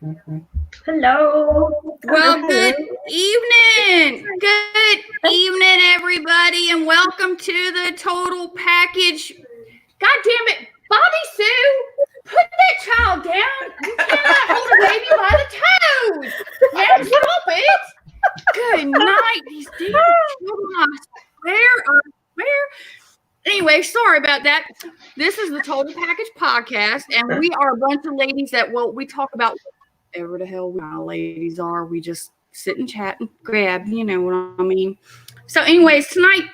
Hello. Well, good evening. Good evening, everybody, and welcome to the Total Package. God damn it, Bobby Sue, put that child down. You cannot hold a baby by the toes. Yeah, stop it. Good night. These damn children, I swear. Anyway, sorry about that. This is the Total Package podcast, and we are a bunch of ladies that, we talk about whatever the hell we ladies are. We just sit and chat and grab, you know what I mean. So, anyways, tonight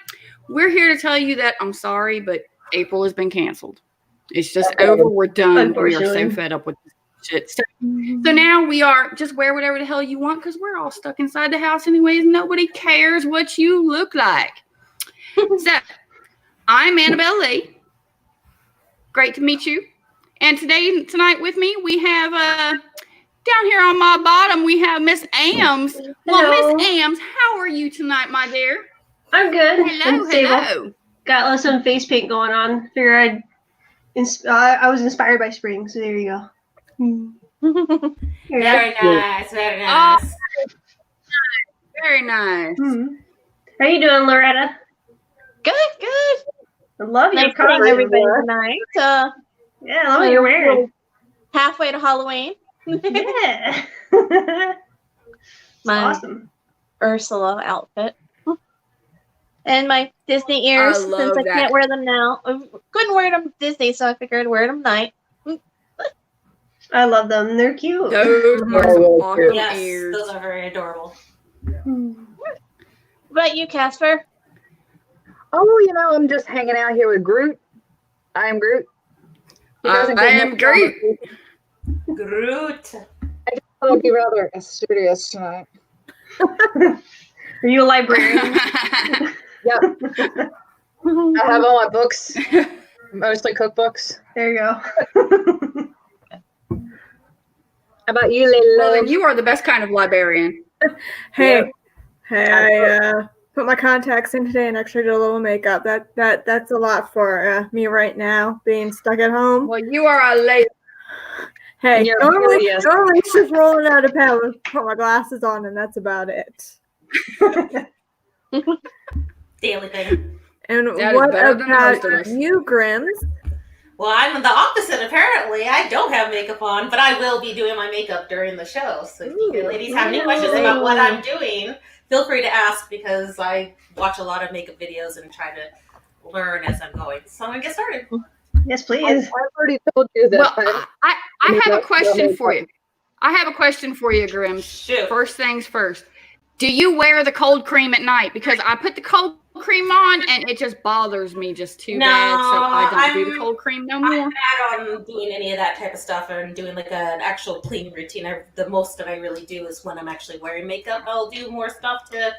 we're here to tell you that I'm sorry, but April has been canceled. It's just over. We're done. We are so fed up with this shit. So now we are just wear whatever the hell you want because we're all stuck inside the house anyways. Nobody cares what you look like. So I'm Annabelle Lee. Great to meet you. And tonight with me, we have down here on my bottom, we have Miss Ams. Well, Miss Ams, how are you tonight, my dear? I'm good. Hello. Got some face paint going on. Figured I was inspired by spring, so there you go. Very nice. Oh, very nice. How you doing, Loretta? Good. I love your color, everybody tonight. Yeah, I love what you're wearing. Halfway to Halloween. Yeah. My awesome. Ursula outfit. And my Disney ears, since I can't wear them now. I couldn't wear them Disney, so I figured I'd wear them tonight. I love them. They're cute. Those are some awesome ears. Those are very adorable. What about you, Casper? Oh, I'm just hanging out here with Groot. I am Groot. I am Groot. Groot. I just thought I'd be rather studious tonight. Are you a librarian? Yep. I have all my books, mostly cookbooks. There you go. How about you, Lily? Well, then you are the best kind of librarian. Hey, I put my contacts in today and actually did a little makeup. That's a lot for me right now, being stuck at home. Well, you are a lady. Hey, normally it's just rolling out of bed and put my glasses on, and that's about it. Daily thing. And what about you, Grims? Well, I'm the opposite, apparently. I don't have makeup on, but I will be doing my makeup during the show. So if you ladies have any questions about what I'm doing, feel free to ask, because I watch a lot of makeup videos and try to learn as I'm going. So I'm going to get started. Yes, please. I've already told you that. Well, I have a question for you. I have a question for you, Grim. Shoot. First things first. Do you wear the cold cream at night? Because I put the cold cream on and it just bothers me just too bad. So I don't do the cold cream no more. I'm bad on doing any of that type of stuff and doing like an actual clean routine. The most that I really do is when I'm actually wearing makeup. I'll do more stuff to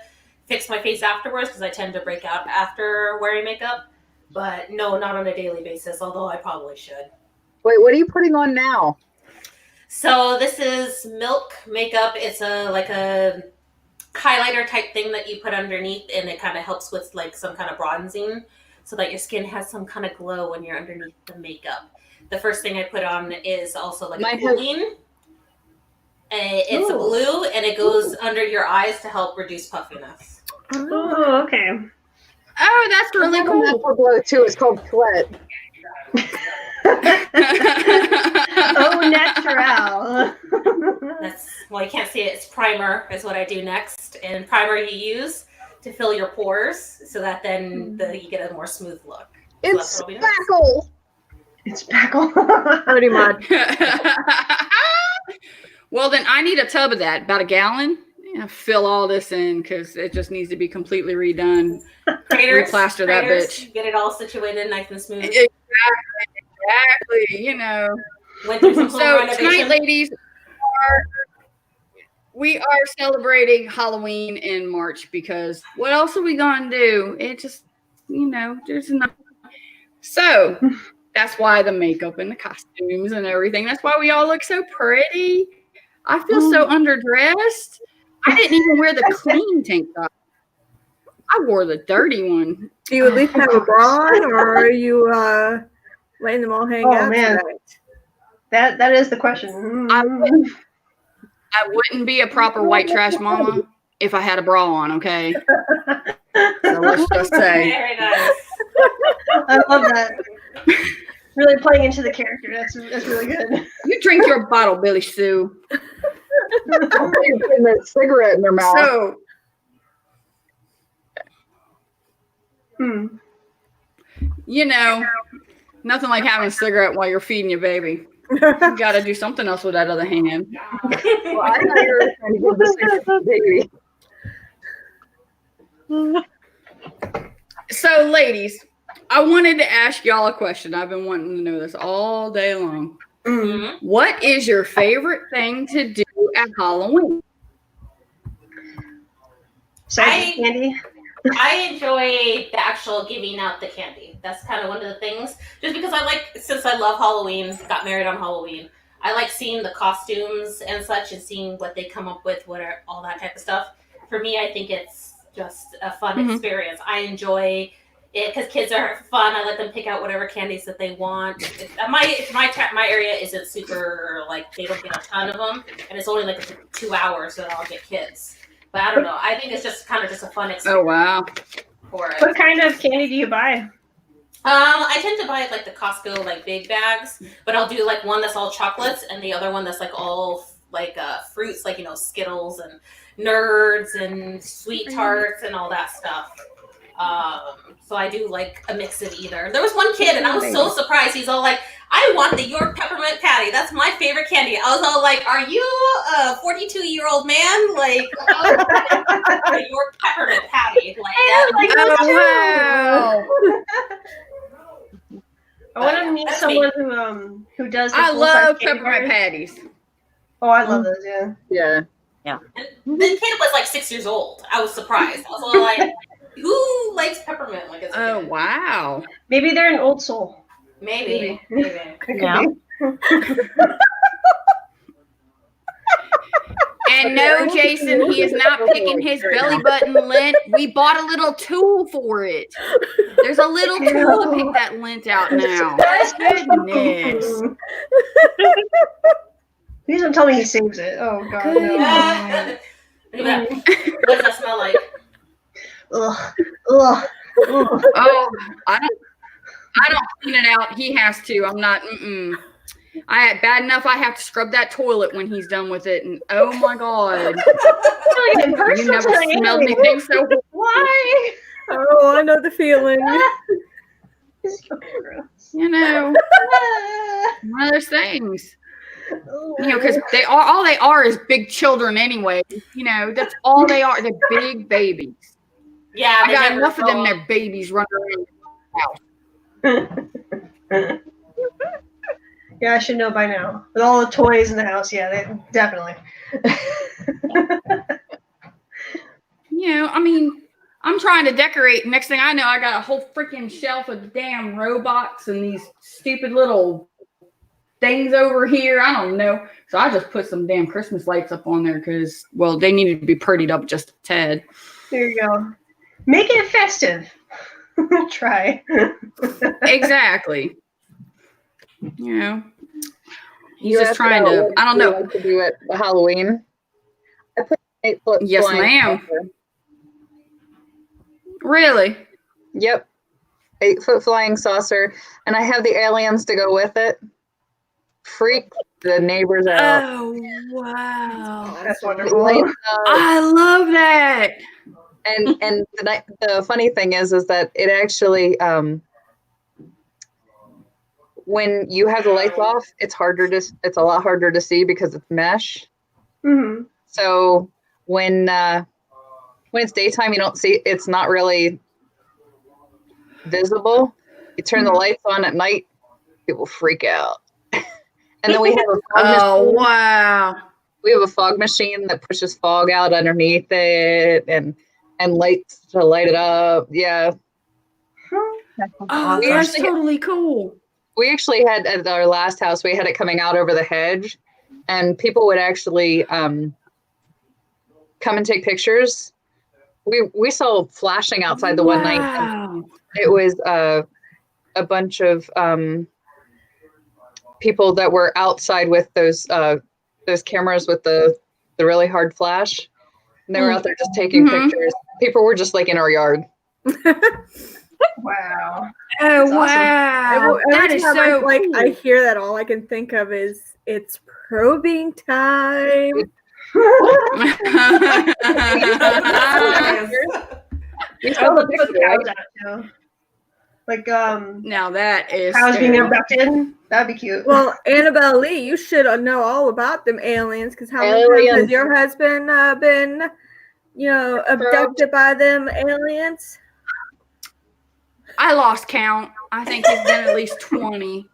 fix my face afterwards because I tend to break out after wearing makeup. But no, not on a daily basis, although I probably should. Wait, what are you putting on now? So this is Milk makeup. It's a highlighter type thing that you put underneath, and it kind of helps with like some kind of bronzing so that your skin has some kind of glow when you're underneath the makeup. The first thing I put on is also like a cooling. It's blue, and it goes under your eyes to help reduce puffiness. Oh, okay. Oh, that's really cool. Natural glow too. It's called sweat. Oh, natural. Well, you can't see it. It's primer is what I do next. And primer you use to fill your pores so that then you get a more smooth look. It's spackle. It's spackle. Pretty much. Well, then I need a tub of that, about a gallon. Fill all this in because it just needs to be completely redone. Replaster that bitch. Get it all situated nice and smooth. Exactly. Went through some so tonight, ladies, we are celebrating Halloween in March because what else are we gonna do? It just, there's enough. So that's why the makeup and the costumes and everything. That's why we all look so pretty. I feel so underdressed. I didn't even wear the clean tank top. I wore the dirty one. Do you at least have a bra on, or are you letting them all hang out? Man. Tonight? That is the question. I wouldn't be a proper white trash mama if I had a bra on, okay? So let's just say. Very nice. I love that. Really playing into the character. That's really good. You drink your bottle, Billy Sue. Putting a cigarette in their mouth. So, you know, nothing like having a cigarette while you're feeding your baby. You got to do something else with that other hand. Well, I thought you were trying to give the cigarette to the baby. So, ladies, I wanted to ask y'all a question. I've been wanting to know this all day long. Mhm. What is your favorite thing to do at Halloween? Candy. I enjoy the actual giving out the candy. That's kind of one of the things. Just because since I love Halloween, got married on Halloween, I like seeing the costumes and such and seeing what they come up with, all that type of stuff. For me, I think it's just a fun experience. I enjoy it because kids are fun. I let them pick out whatever candies that they want. My area isn't super, they don't get a ton of them, and it's only 2 hours that I'll get kids. But I don't know. I think it's just kind of just a fun experience. Oh, wow. For it. What kind of candy do you buy? I tend to buy the Costco big bags, but I'll do one that's all chocolates and the other one that's all fruits, Skittles and Nerds and Sweet Tarts and all that stuff. So I do a mix of either. There was one kid and I was so surprised. He's all I want the York peppermint patty. That's my favorite candy. I was all are you a 42-year-old man? The York peppermint patty. Wow. I want to meet someone who does. I love peppermint patties. Oh, I love those. Yeah. Yeah. And the kid was 6 years old. I was surprised. I was all who likes peppermint? Oh, wow. Maybe they're an old soul. Maybe. Yeah. And no, Jason, he is not picking his belly button lint. We bought a little tool for it. There's a little tool to pick that lint out now. Goodness. Please don't tell me he saves it. Oh, God. No. What does that smell like? Ugh. Ugh. Ugh. Oh, I don't clean it out. He has to. I'm not. Bad enough. I have to scrub that toilet when he's done with it, and oh my God, you never smelled anything so. Why? Oh, I know the feeling. You know, one of those things. Because all they are is big children anyway. That's all they are. They're big babies. Yeah, I got enough of them. They're babies running around the house. Yeah, I should know by now. With all the toys in the house, yeah, definitely. I'm trying to decorate. Next thing I know, I got a whole freaking shelf of damn robots and these stupid little things over here. I don't know. So I just put some damn Christmas lights up on there because, they needed to be prettied up just a tad. There you go. Make it festive. Try. Exactly. He's just trying to. I don't know. Like to do at Halloween. I put 8-foot. Yes, ma'am. Saucer. Really? Yep. 8-foot flying saucer, and I have the aliens to go with it. Freak the neighbors out. Oh wow! That's wonderful. I love that. And the funny thing is that it actually, when you have the lights off, it's a lot harder to see because it's mesh. Mm-hmm. So when it's daytime, you don't see. It's not really visible. You turn the lights on at night, people freak out. And then we have a fog machine. Wow! We have a fog machine that pushes fog out underneath it, and lights to light it up. Yeah. Oh, that's totally cool. We actually had at our last house, we had it coming out over the hedge, and people would actually come and take pictures. We saw flashing outside the one night. And it was a bunch of people that were outside with those cameras with the the really hard flash. And they were out there just taking pictures. People were just like in our yard. Wow. Oh, That's awesome. wow. That Every is time so I cool. hear that, all I can think of is it's probing time. We I saw would the love to put picture, right? cows out too. Like Now that is cows being scary. abducted. That'd be cute. Well, Annabelle Lee, you should know all about them aliens, because how many times has Aliens. your husband been, abducted by them aliens? I lost count. I think it's been at least 20.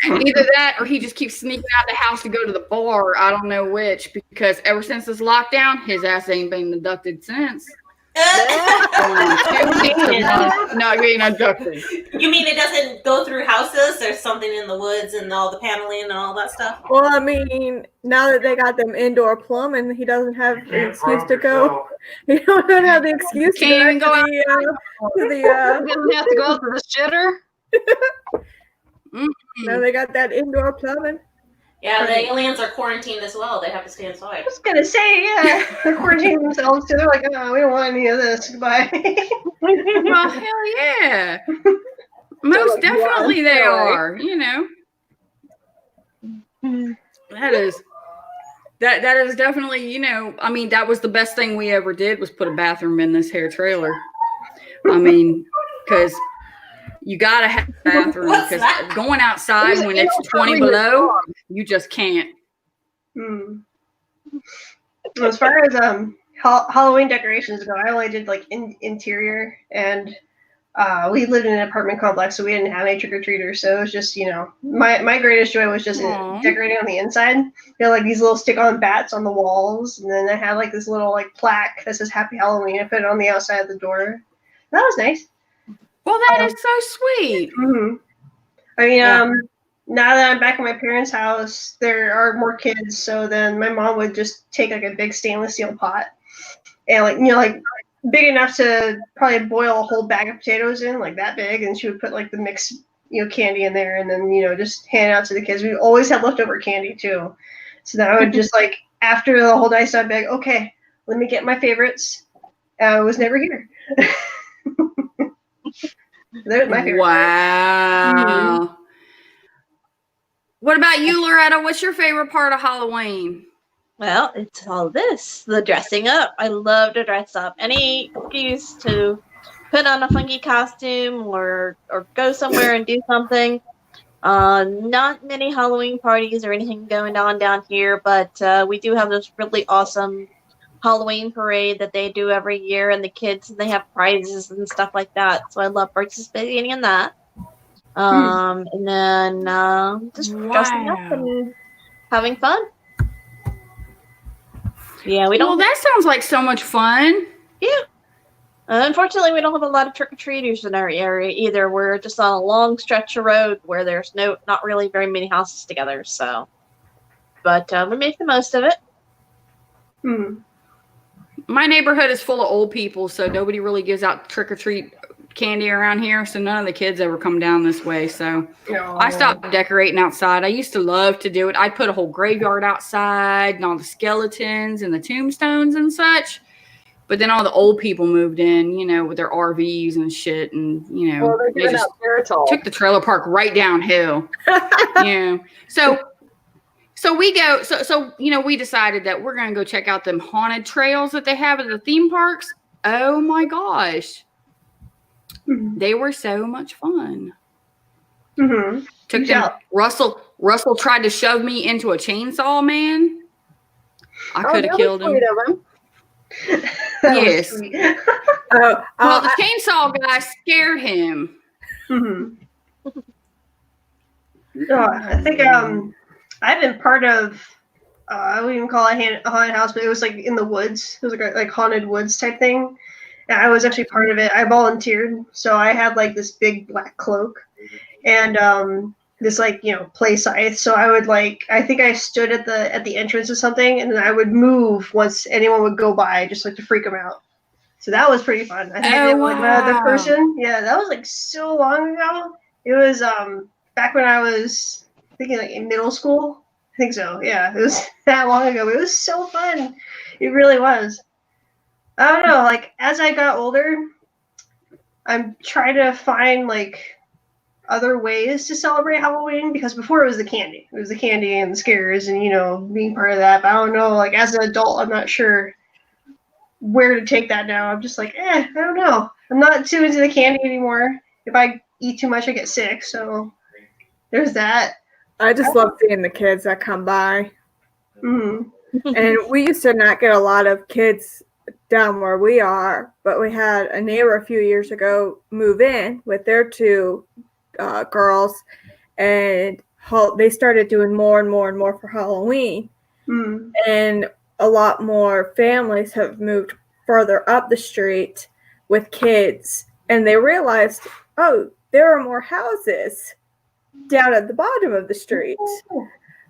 Either that or he just keeps sneaking out the house to go to the bar. I don't know which, because ever since this lockdown, his ass ain't been abducted since. Going on 2 weeks a month not getting abducted. You mean it doesn't go through houses? There's something in the woods and all the paneling and all that stuff? Well, I mean, now that they got them indoor plumbing, he doesn't have an excuse to go. He don't have the excuse to Can't even go out. He doesn't have to go out to the shitter. Now they got that indoor plumbing. Yeah, the aliens are quarantined as well. They have to stay inside. I was gonna say, yeah, they're quarantining themselves too. They're like, oh, we don't want any of this. Goodbye. Well, hell yeah. Most definitely they are, That is definitely, I mean, that was the best thing we ever did was put a bathroom in this hair trailer. I mean, because you got to have a bathroom, because going outside when it's 20 below, you just can't. As far as Halloween decorations go, I only did like interior, and we lived in an apartment complex, so we didn't have any trick-or-treaters, so it was just, my greatest joy was just decorating on the inside. Like these little stick-on bats on the walls, and then I had like this little like plaque that says Happy Halloween. I put it on the outside of the door. That was nice. Well, that is so sweet. I mean, now that I'm back at my parents' house, there are more kids, so then my mom would just take like a big stainless steel pot and like big enough to probably boil a whole bag of potatoes in, like that big, and she would put like the mixed candy in there, and then just hand it out to the kids. We always had leftover candy too, so then I would just like after the whole dice, I'd be like, okay, let me get my favorites. I was never here. There's my favorite. Wow. What about you, Loretta? What's your favorite part of Halloween? Well, it's all this, the dressing up. I love to dress up. Any excuse to put on a funky costume or go somewhere and do something. Not many Halloween parties or anything going on down here, but we do have this really awesome Halloween parade that they do every year, and the kids, they have prizes and stuff like that. So I love participating in that. And then just dressing up and having fun. Yeah, we don't. Well, that sounds like so much fun. Yeah. Unfortunately, we don't have a lot of trick-or-treaters in our area either. We're just on a long stretch of road where there's not really very many houses together. So, but we make the most of it. My neighborhood is full of old people, so nobody really gives out trick-or-treat candy around here. So none of the kids ever come down this way. So I stopped decorating outside. I used to love to do it. I'd put a whole graveyard outside and all the skeletons and the tombstones and such. But then all the old people moved in, with their RVs and shit, and they just took the trailer park right downhill. So we go. So we decided that we're gonna go check out them haunted trails that they have at the theme parks. Oh my gosh, they were so much fun. Took them. Russell tried to shove me into a chainsaw, man. I could have killed him. Yes. Well, the chainsaw guy scared him. I think I've been part of I wouldn't even call it a haunted house, but it was like in the woods. It was like haunted woods type thing. And I was actually part of it. I volunteered, so I had like this big black cloak and this play scythe. So I would I think I stood at the entrance of something, and then I would move once anyone would go by, just like to freak them out. So that was pretty fun. I think I did the person. Yeah, that was so long ago. It was back when I was thinking in middle school. think so. Yeah, it was that long ago. But it was so fun. It really was. I don't know. Like as I got older, I'm trying to find like other ways to celebrate Halloween because before it was the candy. It was the candy and the scares and being part of that. But I don't know. Like as an adult, I'm not sure where to take that now. I'm just like, I don't know. I'm not too into the candy anymore. If I eat too much, I get sick. So there's that. I just love seeing the kids that come by. Mm-hmm. And we used to not get a lot of kids down where we are, but we had a neighbor a few years ago move in with their two girls, and they started doing more and more and more for Halloween. Mm. And a lot more families have moved further up the street with kids, and they realized, oh, there are more houses down at the bottom of the street.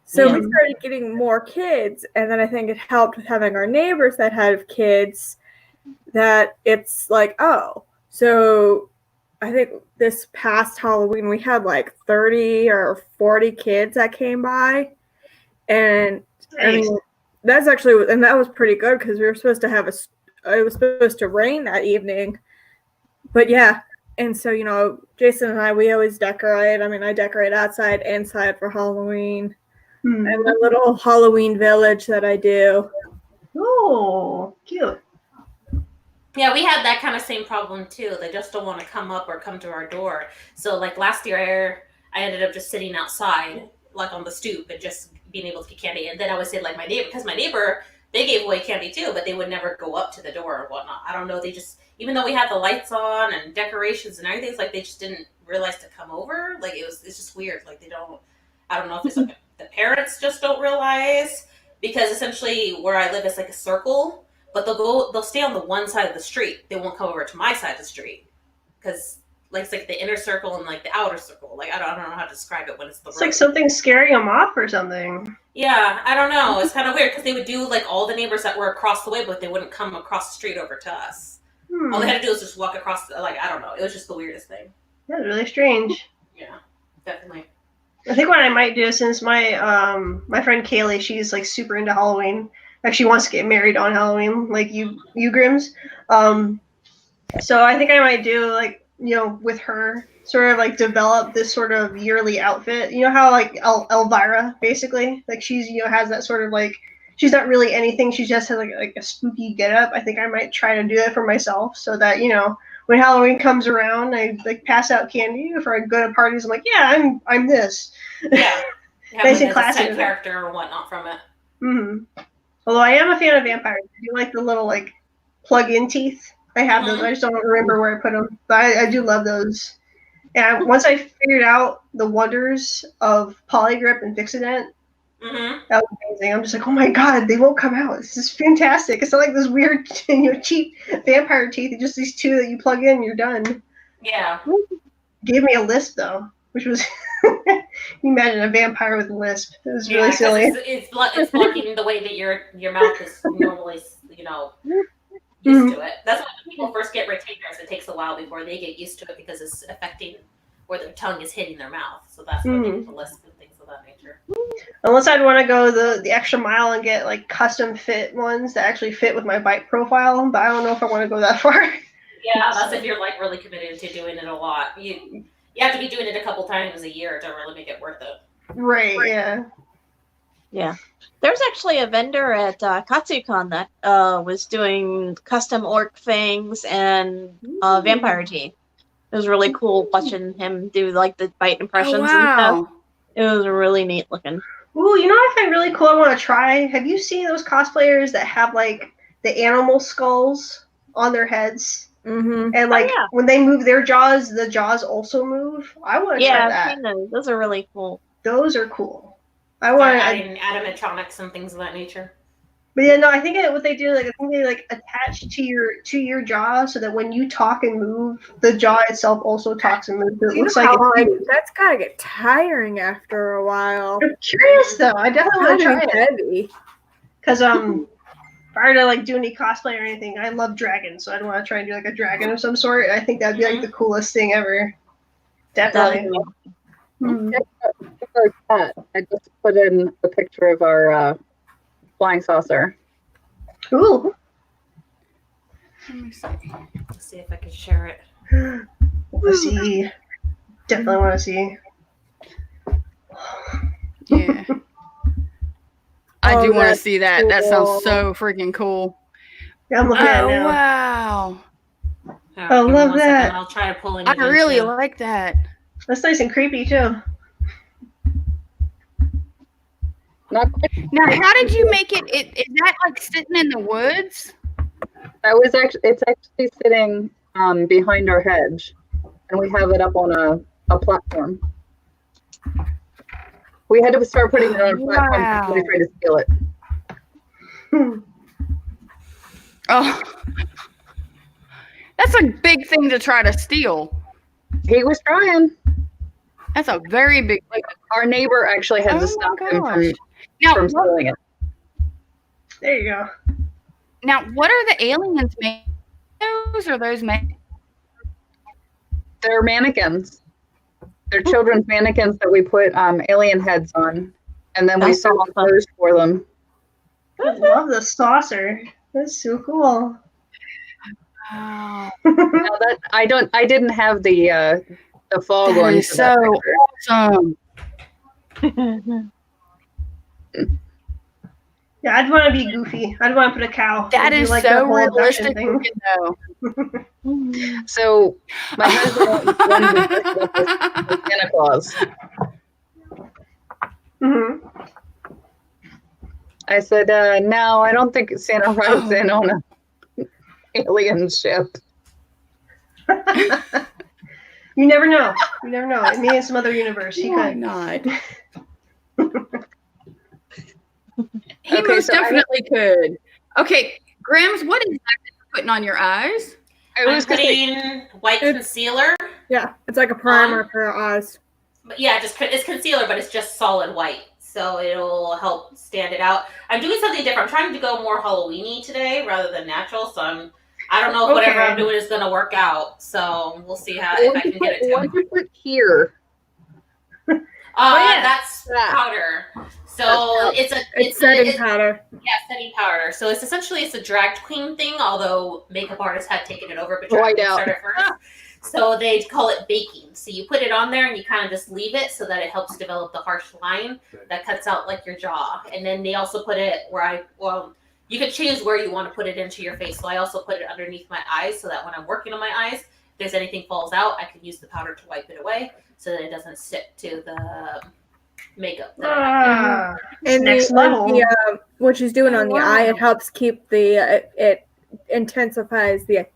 So we started getting more kids, and then I think it helped with having our neighbors that have kids, that it's like, oh, so I think this past Halloween we had like 30 or 40 kids that came by, and I mean that's actually, and that was pretty good because we were supposed to have it was supposed to rain that evening, but yeah. And so, Jason and I, we always decorate. I mean, I decorate outside, inside for Halloween. Mm. I have a little Halloween village that I do. Oh, cute. Yeah, we had that kind of same problem too. They just don't want to come up or come to our door. So like last year, I ended up just sitting outside, like on the stoop, and just being able to get candy. And then I would say like my neighbor, because my neighbor, they gave away candy too, but they would never go up to the door or whatnot. I don't know. They just, even though we had the lights on and decorations and everything, it's like they just didn't realize to come over. Like it's just weird. Like I don't know if it's like the parents just don't realize, because essentially where I live is like a circle. But they'll stay on the one side of the street. They won't come over to my side of the street, because like it's like the inner circle and like the outer circle. Like I don't know how to describe it when it's the. It's like something scaring them off or something. Yeah, I don't know. It's kind of weird because they would do like all the neighbors that were across the way, but they wouldn't come across the street over to us. All they had to do was just walk across. Like I don't know. It was just the weirdest thing. That's really strange. Yeah, definitely. I think what I might do, since my my friend Kaylee, she's like super into Halloween. Actually wants to get married on Halloween, like you Grims. So I think I might do like, with her, sort of like develop this sort of yearly outfit. You know how like Elvira, basically, like she's, has that sort of like, she's not really anything. She just has like a spooky getup. I think I might try to do that for myself, so that, when Halloween comes around, I like pass out candy. If I go to parties, I'm like, yeah, I'm this. Yeah. Nice and a classy side character or whatnot from it. Mm-hmm. Although I am a fan of vampires. I do like the little like plug-in teeth. I have those. I just don't remember where I put them. But I do love those. And once I figured out the wonders of Polygrip and Fixodent, that was amazing. I'm just like, oh my god, they won't come out. This is fantastic. It's not like this weird, cheap vampire teeth. It's just these two that you plug in and you're done. Yeah. Gave me a lisp though, which was. Can you imagine a vampire with a lisp? It was really silly. It's blocking the way that your mouth is normally, used to it. That's why when people first get retainers, it takes a while before they get used to it, because it's affecting where their tongue is hitting their mouth. So that's why they get the lisp and things of that nature. Unless I'd want to go the extra mile and get like custom fit ones that actually fit with my bite profile, but I don't know if I want to go that far. Yeah, that's if you're like really committed to doing it a lot. You have to be doing it a couple times a year to really make it worth it. Right, yeah. Yeah. There's actually a vendor at Katsucon that was doing custom orc fangs and vampire teeth. It was really cool watching him do like the bite impressions and stuff. It was really neat looking. Ooh, you know what I find really cool I want to try? Have you seen those cosplayers that have like the animal skulls on their heads? Mm-hmm. And like when they move their jaws, the jaws also move. I want to try that. Yeah, I've seen those. Those are really cool. Those are cool. I want to adding animatronics and things of that nature. But yeah, no, I think what they do, like I think they like attach to your jaw, so that when you talk and move, the jaw itself also talks and moves. It looks like that's gotta get tiring after a while. I'm curious though. I definitely want to try it. Heavy. Because prior to like doing any cosplay or anything, I love dragons, so I'd want to try and do like a dragon of some sort. I think that'd be like the coolest thing ever. Definitely. Hmm. Our cat. I just put in a picture of our flying saucer. Ooh. Let me see. Let's see if I can share it. Let's see. Definitely want to see. Yeah. I Oh, do want to that's see that. That sounds cool. so freaking cool. Yeah, I'm looking at it Oh, now. wow. Alright, I give me love 1 second. that. I'll try pulling I it in really too. like that. That's nice and creepy too. Not quite. Now, how did you make it? Is that like sitting in the woods? It's actually sitting behind our hedge, and we have it up on a platform. We had to start putting it on a platform Wow. before we tried to steal it. Oh, that's a big thing to try to steal. He was trying. That's a very big. Our neighbor actually had to Oh stop my him gosh. Now, from stealing it. There you go. now, what are the aliens made? Those are those made? They're mannequins. They're children's mannequins that we put alien heads on, and then we That's sew awesome. clothes for them. I love the saucer. That's so cool. Wow, Now that I didn't have the fog that on is for that so picture. awesome. Yeah, I'd want to be goofy. I'd want to put a cow. That It'd be is like so the whole abduction realistic thing. looking, though. So my husband wanted to dress up as Santa Claus. Hmm. I said, no, I don't think Santa rides in on an alien ship. You never know. You never know. Maybe in some other universe he Why could. not? He Okay, most so definitely could. Okay, Grims, what exactly are you putting on your eyes? I I'm was gonna say, putting white concealer. Yeah, it's like a primer for your eyes. But yeah, it's concealer, but it's just solid white. So it'll help stand it out. I'm doing something different. I'm trying to go more Halloween-y today rather than natural. So I don't know if whatever I'm doing is going to work out. So we'll see how if I can get it what to. did you put here? yeah. That's powder. So It's setting powder. Yeah, setting powder. So it's essentially a drag queen thing, although makeup artists had taken it over, but White drag queen out. started first. So they call it baking. So you put it on there and you kind of just leave it so that it helps develop the harsh line that cuts out like your jaw. And then they also put it where you could choose where you want to put it into your face. So I also put it underneath my eyes so that when I'm working on my eyes, if there's anything falls out, I can use the powder to wipe it away so that it doesn't stick to the makeup. And next level. what she's doing on the eye, it helps keep it intensifies the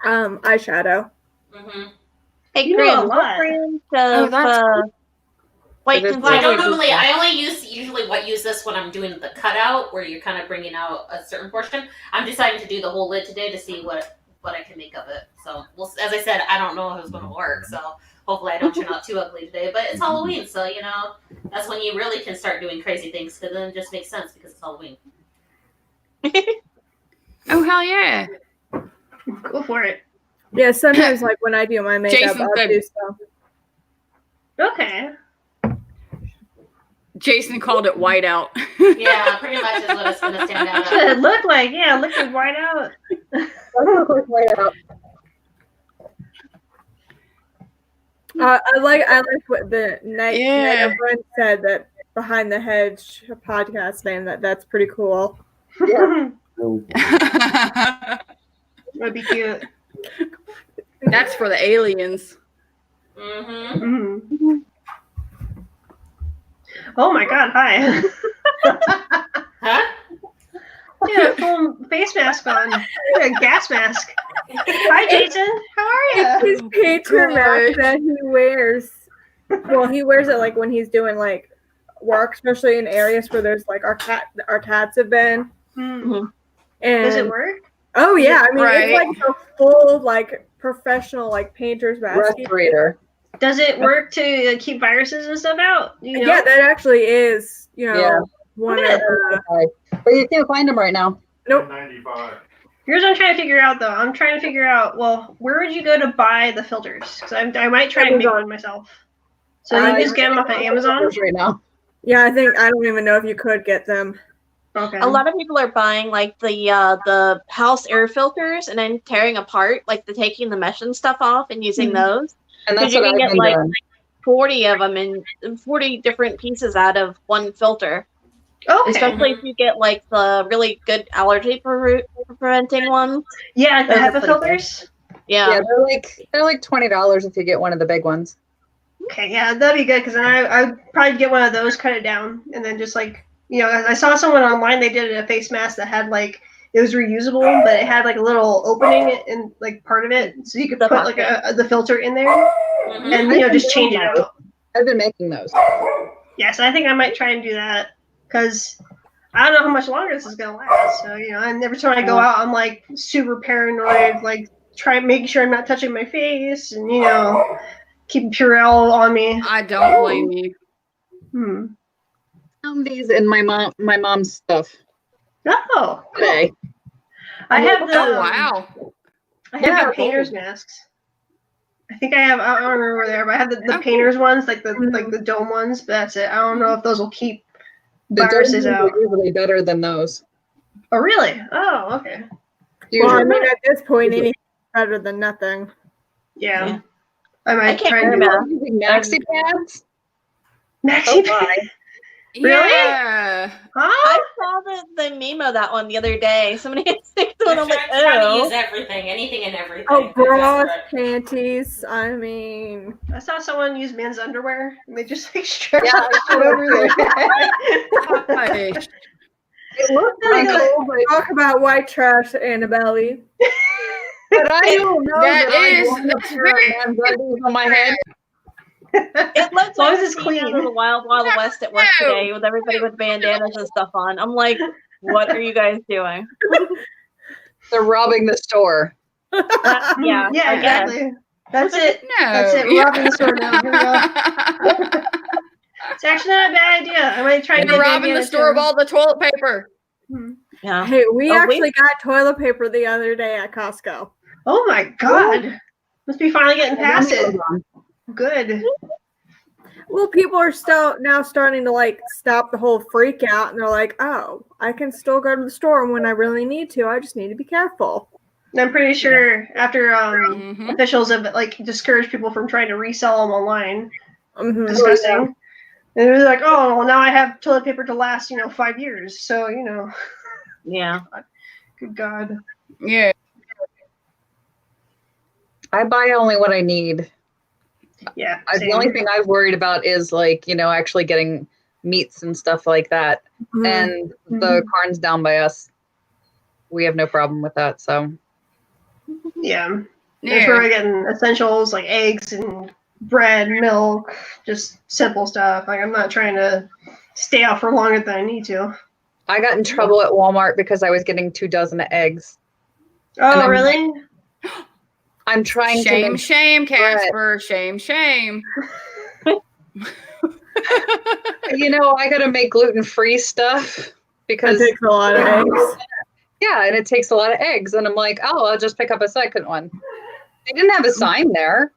eyeshadow. Mm-hmm. Hey, You know a Graham, lot. what brand of white Well, concealer? I don't do you normally. use? I only use this when I'm doing the cutout, where you're kind of bringing out a certain portion. I'm deciding to do the whole lid today to see what I can make of it. So, as I said, I don't know if it's going to work. So, hopefully, I don't turn out too ugly today. But it's Halloween, so that's when you really can start doing crazy things because then it just makes sense because it's Halloween. Oh, hell yeah. Go for it. Yeah, sometimes like when I do my makeup, Jason I'll said- do stuff. Okay. Jason called it whiteout. Yeah, pretty much is what it's going to stand out. It looked like, yeah, it looked like white out. White out. I like what the night Yeah. friend said, that Behind the Hedge podcast name. That's pretty cool. That'd be cute. That's for the aliens. Mm-hmm. Mm-hmm. Oh my god, hi. Huh? Yeah, a full face mask on. A gas mask. Hi, Jason. How are His you? painter mask Good. that he wears. Well, he wears it like when he's doing like work, especially in areas where there's like our cats have been. Hmm. And Does it work? oh yeah, I mean Right. it's like a full like professional like painter's mask. Respirator. Does it work to keep viruses and stuff out? You know? Yeah, that actually is, Yeah. one Look of at the But you can't find them right now. nope. 95. Here's what I'm trying to figure out, though. I'm trying to figure out, well, where would you go to buy the filters? Because I might try and make Amazon. one myself. So you just get them off of Amazon? right now. Yeah, I don't even know if you could get them. Okay. A lot of people are buying like the house air filters and then tearing apart, like taking the mesh and stuff off and using those. And that's you what can I've get been like doing. 40 of them and 40 different pieces out of one filter. Okay. Especially if you get like the really good allergy preventing ones. Yeah, the Those are HEPA pretty good. filters. Yeah. They're like $20 if you get one of the big ones. Okay, yeah, that'd be good because then I'd probably get one of those, cut it down, and then just like, you know, I saw someone online, they did a face mask that had like, it was reusable, but it had like a little opening in like part of it, so you could The put like the filter in there, Mhm. and you know, just change it out. I've been making those. Yes, I think I might try and do that because I don't know how much longer this is gonna last. So you know, and every time I go out, I'm like super paranoid, like making sure I'm not touching my face, and you know, keeping Purell on me. I don't blame you. Found these in my mom's stuff Oh, cool. today. I have the. Oh wow. I Yeah, have the painter's cool. masks. I think I have. I don't remember where they are, but I have the painter's ones, like the dome ones. But that's it. I don't know if those will keep The viruses donuts out. are usually better than those. Oh really? Oh okay. Well, I Usually. mean, at this point, anything's better than nothing. Yeah. Yeah. I might can't try and do remember. that. Using maxi pads? Maxi. my. Really? Yeah. Huh? I saw the meme of that one the other day. Somebody had six to it. I'm like, Trying to oh. use everything, anything and everything. Oh, bras, That's panties. I mean, I saw someone use men's underwear and they just like stretch Yeah, it over their head. Gosh. It looks Really pretty good. cool, but talk about white trash, Annabelle. I don't know That I is- want a that's pair of very- man's undies on my head. It looks As long like as it's a scene out clean. of the Wild Wild West at work No. today with everybody with bandanas and stuff on. I'm like, what are you guys doing? They're robbing the store. Yeah, Yeah, I guess. exactly. That's it. No. That's it. We're robbing the store now. Here we go. It's actually not a bad idea. I might try and You're get robbing the bandana store of too. all the toilet paper. Yeah. Hey, we Oh, actually got toilet paper the other day at Costco. Oh my god. Must be finally getting past it. Good. Well, people are still now starting to like stop the whole freak out, and they're like, "Oh, I can still go to the store when I really need to. I just need to be careful." And I'm pretty sure after Mhm. officials have like discouraged people from trying to resell them online. Mhm. Disgusting. And they're like, oh, well, now I have toilet paper to last, 5 years. So, Yeah. good God. Yeah. I buy only what I need. Yeah. The same. only thing I've worried about is like, actually getting meats and stuff like that. Mhm. And the Carnes down by us, we have no problem with that. So Yeah. That's where we're getting essentials like eggs and bread, milk, just simple stuff. Like, I'm not trying to stay out for longer than I need to. I got in trouble at Walmart because I was getting 2 dozen of eggs. Oh, I'm- really? I'm trying to Shame, make shame, Casper. Shame, shame. I got to make gluten-free stuff That because takes a lot of eggs. yeah, and it takes a lot of eggs. And I'm like, oh, I'll just pick up a second one. They didn't have a sign there.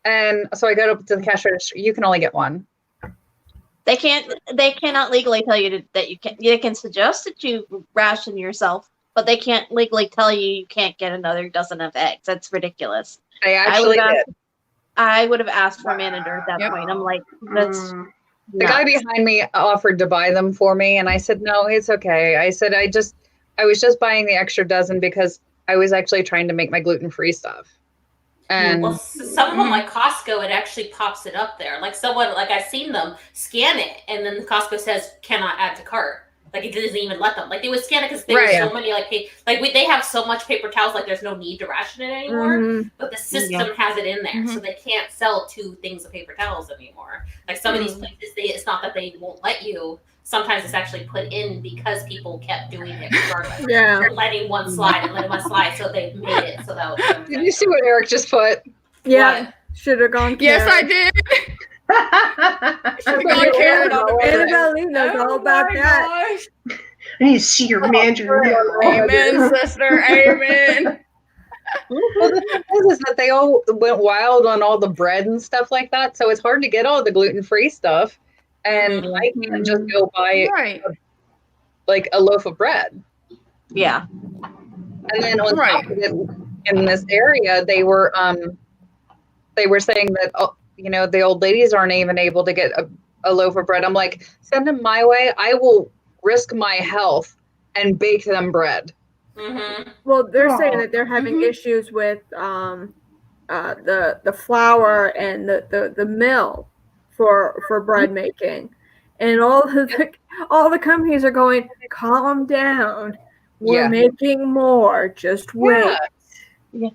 And so I go up to the cash register. You can only get one. They cannot legally tell you that you can. They can suggest that you ration yourself, but they can't legally tell you can't get another dozen of eggs. That's ridiculous. They actually did. I would have asked for a manager at that Yep. point. I'm like, that's The guy nuts. behind me offered to buy them for me, and I said, no, it's okay. I said, I was just buying the extra dozen because I was actually trying to make my gluten-free stuff. And Well, some of them, like Costco, it actually pops it up there. Like someone, like I've seen them scan it, and then Costco says cannot add to cart. Like it doesn't even let them. Like they would scan it because there Right. were so many. They have so much paper towels. Like there's no need to ration it anymore. Mhm. But the system has it in there, so they can't sell 2 things of paper towels anymore. Like some of these places, it's not that they won't let you. Sometimes it's actually put in because people kept doing it regardless. Yeah. They're letting one slide and letting one slide, so they made it so that. did you see what Eric just put? Yeah. Should have gone. Yes, I carrot. did. I Should have gone carrot on the picture. Annabelle Lee knows all about my that. gosh. need to see your manager now. Amen, sister. Amen. Well, the thing is that they all went wild on all the bread and stuff like that, so it's hard to get all the gluten-free stuff. And I can't just go buy Right. like a loaf of bread. Yeah. And then on Right. top of it, in this area, they were saying that the old ladies aren't even able to get a loaf of bread. I'm like, send them my way. I will risk my health and bake them bread. Mm-hmm. Well, they're saying that they're having issues with the flour and the mill for bread making, and all the companies are going, calm down. We're making more. Just wait. Yeah.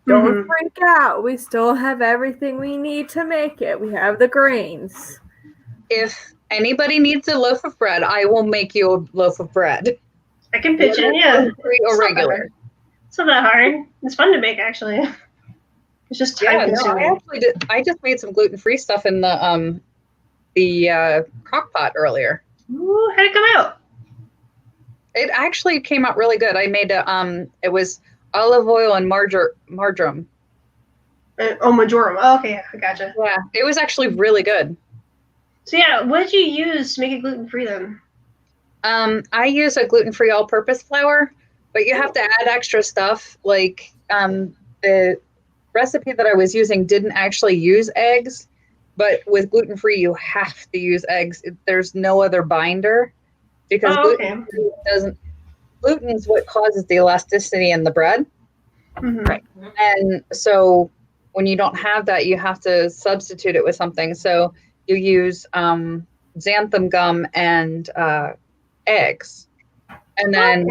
Don't freak out. We still have everything we need to make it. We have the grains. If anybody needs a loaf of bread, I will make you a loaf of bread. I can pitch in, yeah. Gluten-free or regular. It's not that hard. It's fun to make, actually. It's just time consuming. I just made some gluten-free stuff in the crock pot earlier. Ooh, how'd it come out? It actually came out really good. I made it was olive oil and marjoram. Majoram. Oh, okay, I gotcha. Yeah, it was actually really good. So yeah, what did you use to make it gluten-free then? I use a gluten-free all-purpose flour, but you have to add extra stuff. Like the recipe that I was using didn't actually use eggs, but with gluten-free you have to use eggs. There's no other binder because gluten's what causes the elasticity in the bread. Mm-hmm. Right. And so when you don't have that, you have to substitute it with something. So you use xanthan gum and eggs. And then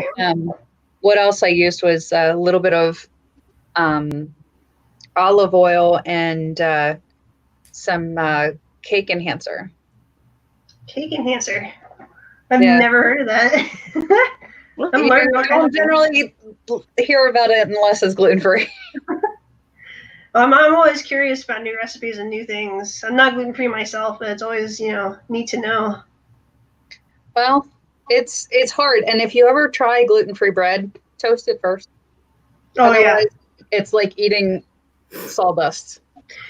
what else I used was a little bit of olive oil and some cake enhancer. Cake enhancer. I've never heard of that. You don't generally hear about it unless it's gluten-free. I'm always curious about new recipes and new things. I'm not gluten-free myself, but it's always, neat to know. Well, it's hard. And if you ever try gluten-free bread, toast it first. Oh, otherwise, it's like eating sawdust.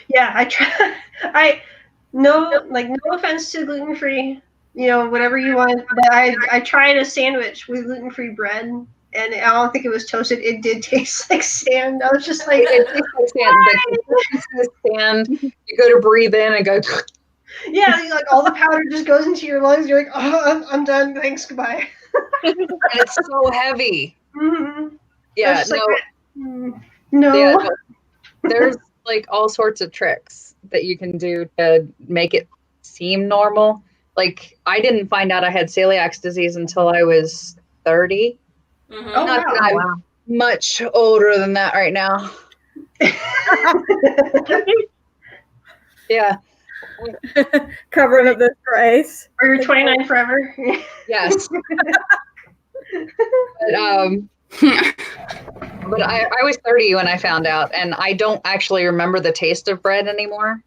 Yeah, I try. No offense to gluten-free, whatever you want. But I tried a sandwich with gluten-free bread, and I don't think it was toasted. It did taste like sand. I was just like, it tastes like sand. The consistency is sand. You go to breathe in and go. Yeah, like all the powder just goes into your lungs. You're like, oh, I'm done. Thanks, goodbye. And it's so heavy. Mm-hmm. Yeah, no. Yeah, there's like all sorts of tricks that you can do to make it seem normal. Like I didn't find out I had celiac disease until I was 30. Mm-hmm. Oh, Not that I'm much older than that right now. Yeah. Covering up this grace. Or you're 29 forever. Yes. But I was 30 when I found out, and I don't actually remember the taste of bread anymore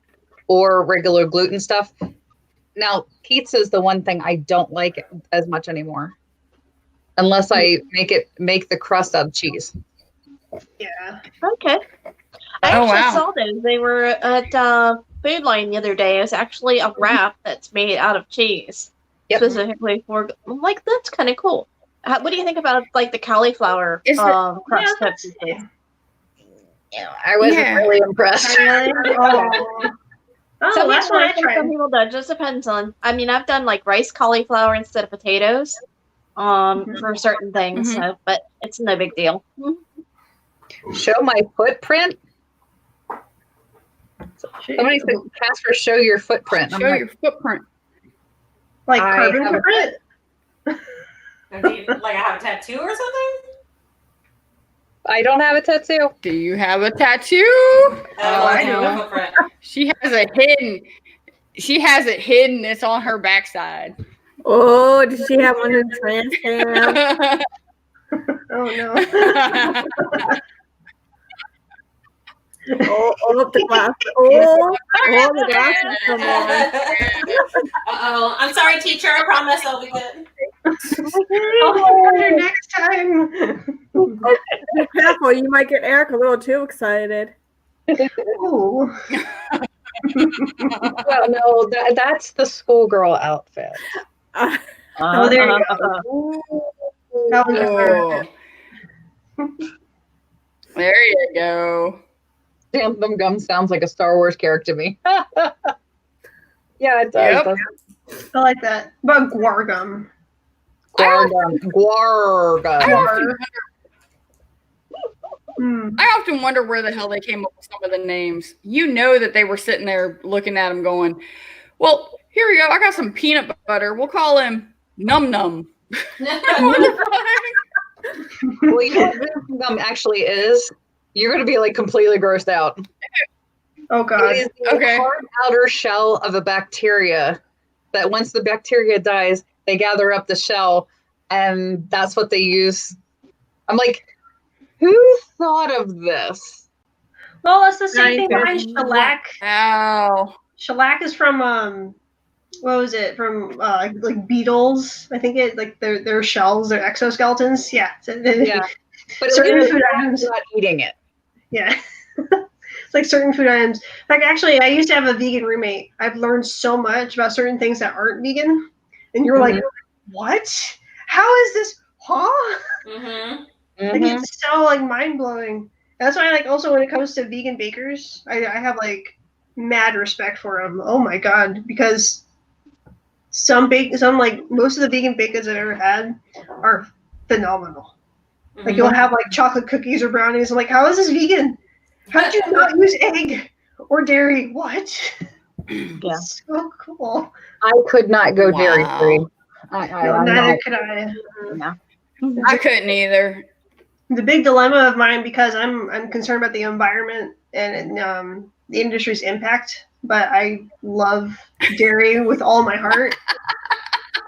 or regular gluten stuff. Now, pizza is the one thing I don't like as much anymore, unless I make the crust out of cheese. Yeah. Okay. I actually saw those. They were at Food Line the other day. It's actually a wrap that's made out of cheese, specifically for. I'm like, that's kind of cool. What do you think about like the cauliflower crust types of things? I wasn't really impressed. Some that's what I people, tried. some people don't. It just depends on. I mean, I've done like rice cauliflower instead of potatoes, for certain things. So, but it's no big deal. Show my footprint. Somebody said, Casper, show your footprint. Show your footprint. Like carbon footprint? Like I have a tattoo or something? I don't have a tattoo. Do you have a tattoo? I do. She has it hidden. It's on her backside. Oh, does she have one in trans cam? Oh no. Oh, the glass. Oh, the glasses come on. Uh-oh. I'm sorry, teacher. I promise I'll be good. I'll be better next time. Be careful, you might get Eric a little too excited. Ooh. Well, no, that's the schoolgirl outfit. Oh, there you go. That was There you go. Damn, them gums sounds like a Star Wars character to me. Yeah, it does. Yep. doesn't I like that. But Guargum. Guargum. I often wonder where the hell they came up with some of the names. You know that they were sitting there looking at him going, well, here we go. I got some peanut butter. We'll call him Num Num. Well, you know what this gum actually is? You're going to be like completely grossed out. Oh, God. It is the hard outer shell of a bacteria that once the bacteria dies, they gather up the shell, and that's what they use. I'm like, who thought of this? Well, that's the same thing behind shellac. Ow. Shellac is from what was it? From like beetles. I think it like their shells, their exoskeletons. Yeah. Yeah. But certain food items. Not eating it. Yeah. It's like certain food items. Like actually, I used to have a vegan roommate. I've learned so much about certain things that aren't vegan, and you're like, what? How is this? Huh? Like it's so like mind blowing. That's why like also when it comes to vegan bakers, I have like mad respect for them. Oh my god, because some like most of the vegan baked goods I've ever had are phenomenal. Like you'll have like chocolate cookies or brownies. I'm like, how is this vegan? How did you not use egg or dairy? What? Yeah. So cool. I could not go dairy free. Neither could I. Yeah. I couldn't either. The big dilemma of mine, because I'm concerned about the environment and the industry's impact, but I love dairy with all my heart.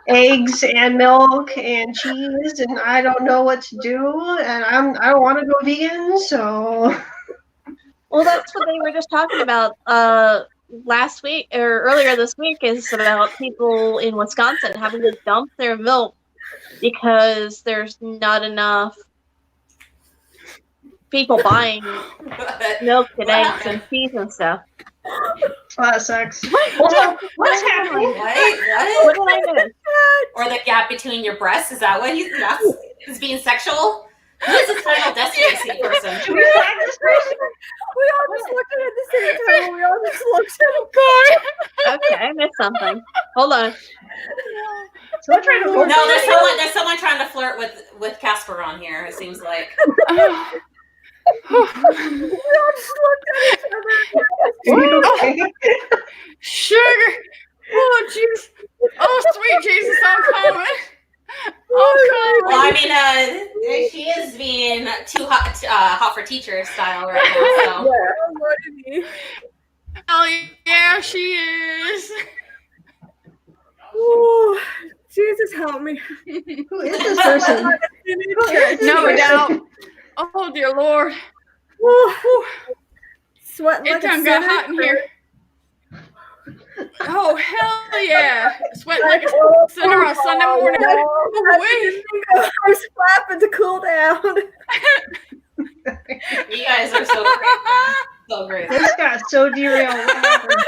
Eggs and milk and cheese, and I don't know what to do, and I don't want to go vegan, so. Well, that's what they were just talking about last week or earlier this week, is about people in Wisconsin having to dump their milk because there's not enough people buying milk and eggs and cheese and stuff. That sucks. What's happening? What did I miss? Or the gap between your breasts? Is that what he's being sexual? Who is this Final Destiny person? Should we flag this person? We all just looked at it at the same time. We all just looked at it. Okay, I missed something. Hold on. Someone trying to No, there's someone trying to flirt with Casper on here. It seems like. We all just looked at each other. Sugar. Oh, jeez. Oh, sweet Jesus, I'm coming. Oh, well, I mean, she is being too hot for teacher style right now. So. Yeah, oh, yeah, she is. oh, Jesus, help me. Who is this person? No doubt. Oh, dear Lord. Sweating It like done a got sinner. hot in here. Oh, hell yeah. Sweating like a sinner on Sunday morning. I was flapping to cool down. You guys are so great. So great. This got so derailed. What happened?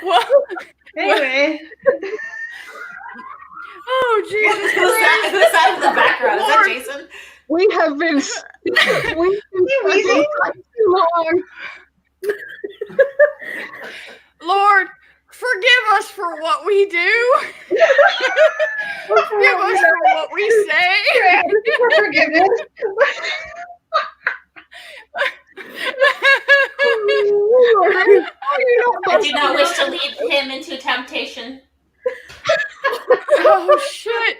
Well, Anyway. oh, Jesus Who's that in the background? Is that Jason? We have been too long. Lord, forgive us for what we do. Forgive us for what we say. Forgiveness. I do not wish to lead him into temptation. Oh, shit.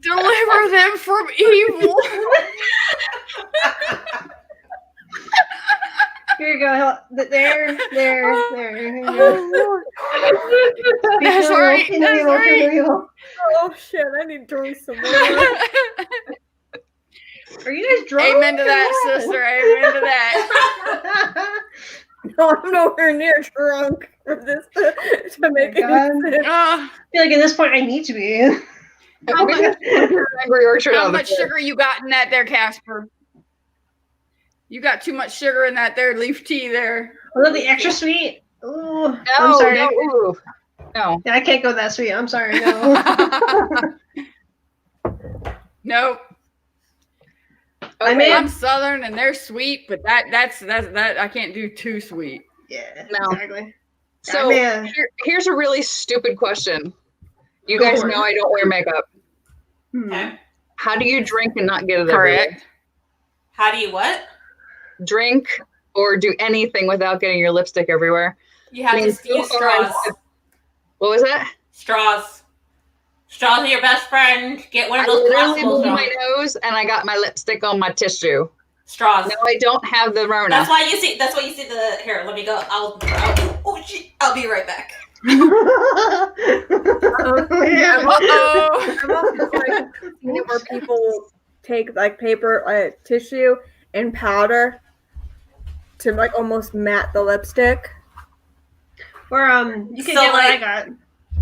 Deliver them from evil. Here you go. There. Oh, that's right. That's right. Oh shit, I need to drink some more. Are you guys drunk? Amen to that, sister. Amen to that. No, I'm nowhere near drunk for this to make God. any sense. I feel like at this point I need to be. How We much, got Angry Orchard how on the much floor. sugar you got in that there, Casper? You got too much sugar in that there leaf tea there. Was that the extra sweet? Ooh, No, I'm sorry. no, ooh. No. Yeah, I can't go that sweet. I'm sorry. No. Nope. I may I'm have. Southern and they're sweet, but that's I can't do too sweet. Yeah, No. exactly. So here's a really stupid question. You Go guys for it. know I don't wear makeup. Okay. How do you drink and not get it everywhere? Correct. How do you what? Drink or do anything without getting your lipstick everywhere. You have to use straws. What was that? Straws. Straws are your best friend. Get one of I those literally collapsible blew my straws. nose and I got my lipstick on my tissue. Straws. No, I don't have the Rona. That's why you see the here. Let me go. Oh shit! I'll be right back. Yeah. Uh-oh. I've also seen it where people take like paper, tissue, and powder to like almost matte the lipstick. Or you can So, get what I like- got.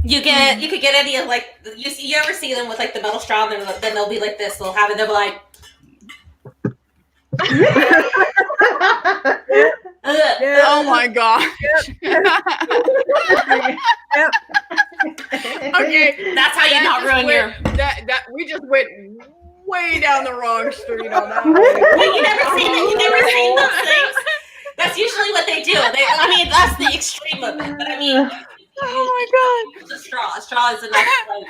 You could get any of like you ever see them with like the metal straw and then they'll be like this. They'll have it. They'll be like. Yeah. Oh my gosh. Okay. That's how you That not just ruin your. went- that we just went way down the wrong street on that one. You never seen it. You never seen those things. That's usually what they do. I mean, that's the extreme of it. But I mean, Oh use a straw. A straw is enough to like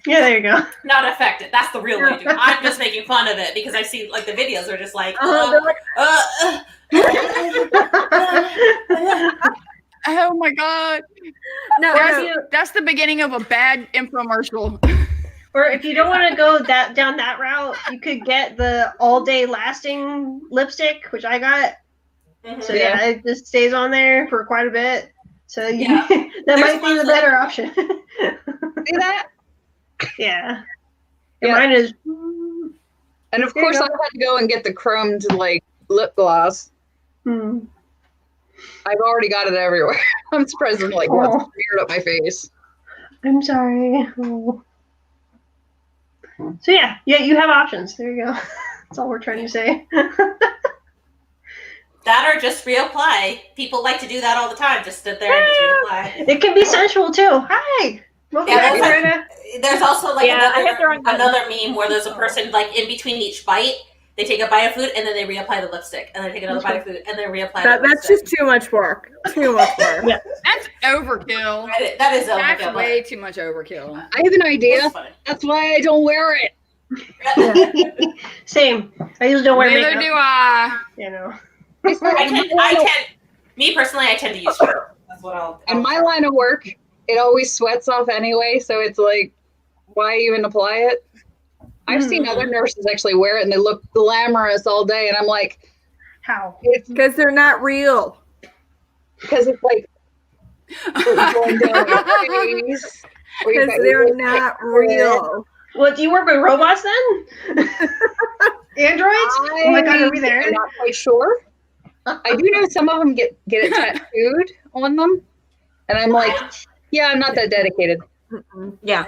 Yeah, there you go. not affect it. That's the real way to do it. I'm just making fun of it because I see like the videos are just like, They're like, Oh my god. no. That's the beginning of a bad infomercial. Or if you don't want to go down that route, you could get the all day lasting lipstick, which I got. So yeah, it just stays on there for quite a bit. So Yeah. that might be the better option. See that? Yeah. Yeah. Mine is. And of There you course, I go. had to go and get the chromed like lip gloss. Hmm. I've already got it everywhere. I'm surprised it's like Oh. smeared up my face. I'm sorry. Oh. So yeah, you have options. There you go. That's all we're trying to say. That or just reapply. People like to do that all the time. Just sit there and just reapply. It can be sensual too. Hi. Welcome Yeah, back, that's Lorena. There's also like Yeah, I have the wrong button. another meme where there's a person like in between each bite, they take a bite of food and then they reapply the lipstick, and then take another bite of food and then reapply. That's the lipstick. just too much work. Too much work. Yeah. That's overkill. That is That's overkill. way too much overkill. I have an idea. It's funny. That's why I don't wear it. Same. I usually don't wear Neither makeup. do I. You know. Me personally, I tend to use straw. That's what I'll. In my line of work, it always sweats off anyway, so it's like, why even apply it? I've seen other nurses actually wear it and they look glamorous all day, and I'm like, How? it's Because they're not real. because it's like going down your face. or you Because got your they're lipstick not on it. real. What, do you work with robots then? Androids? Oh my god, are we there? I'm not quite sure. I do know some of them get it tattooed on them, and I'm like, yeah, I'm not that dedicated. Yeah.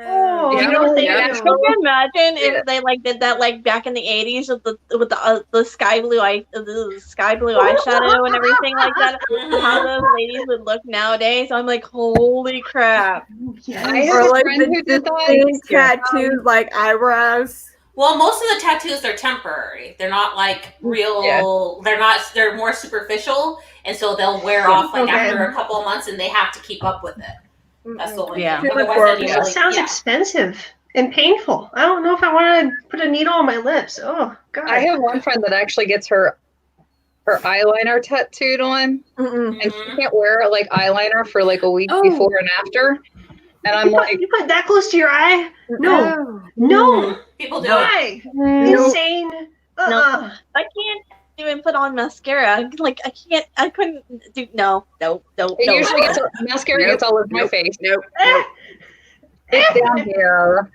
Oh, Yeah, you don't think yeah. so? Can you imagine if they like did that like back in the 80s with the sky blue eyeshadow and everything like that? How those ladies would look nowadays? I'm like, holy crap! I Yes. have Or a like friend who did that. thin tattoos like eyebrows. Well, most of the tattoos are temporary. They're not like real. Yeah. They're more superficial, and so they'll wear off like Okay. after a couple of months, and they have to keep up with it. That's the only Yeah. thing. Too much Otherwise, work. then you That really, sounds yeah. expensive and painful. I don't know if I want to put a needle on my lips. Oh god. I have one friend that actually gets her eyeliner tattooed on, Mm-mm. and she can't wear like eyeliner for like a week Oh. before and after. And I'm like, you put that close to your eye? No. No. People do it. Why? Nope. Insane. I can't even put on mascara. Like I couldn't do. No. it usually gets mascara gets all over my face. Nope. It's down here.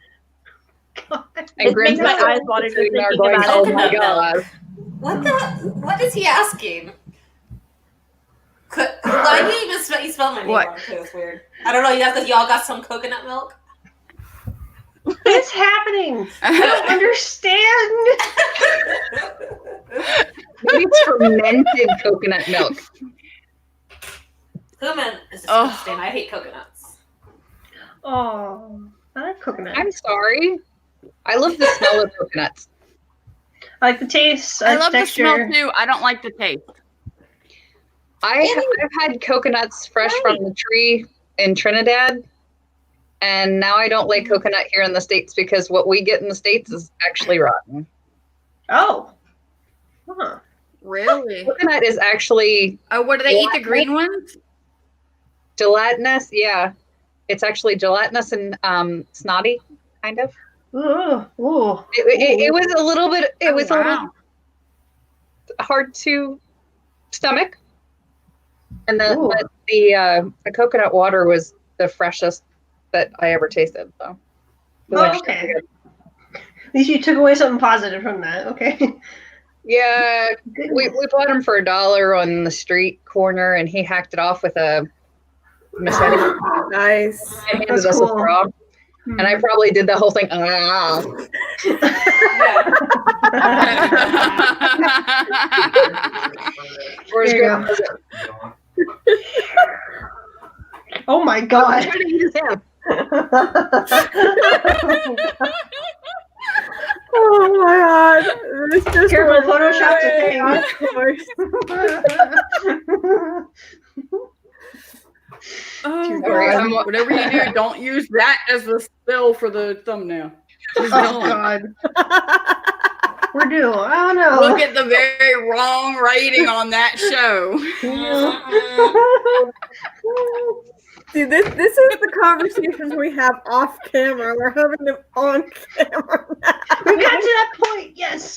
It makes my eyes water just thinking going, about oh it. my god. What is he asking? Why do you even you spelled my name What? wrong too? It's weird. I don't know. Y'all got some coconut milk? What is happening? I don't understand. Maybe it's fermented coconut milk. Cumin is disgusting. I hate coconuts. Oh, I like coconut. I'm sorry. I love the smell of coconuts. I like the taste. I like love the texture. smell too. I don't like the taste. I've had coconuts fresh from the tree in Trinidad, and now I don't like coconut here in the States because what we get in the States is actually rotten. Oh. Huh. Really? Coconut is actually Oh, what do they eat? The green ones? gelatinous. Yeah, it's actually gelatinous and snotty, kind of. Ooh. Ooh. It was a little bit. It was a little Wow. hard to stomach, and Ooh. but the coconut water was the freshest that I ever tasted. So, it was Oh, actually okay. good. At least you took away something positive from that. Okay. Yeah, Good. we bought him for $1 on the street corner, and he hacked it off with a machete Nice. and handed That's us a cool. straw. And I probably did the whole thing. Or There you go. Oh my god. trying to eat his hand. Oh my god. This just Careful, went Photoshop's a way thing. off course. Oh, Sorry, God. I'm- Whatever you do, don't use that as the spill for the thumbnail. Just Oh don't. god. We're due. I don't know. Look at the very wrong rating on that show. See, this is the conversations we have off camera. We're having them on camera now. We got to that point. Yes.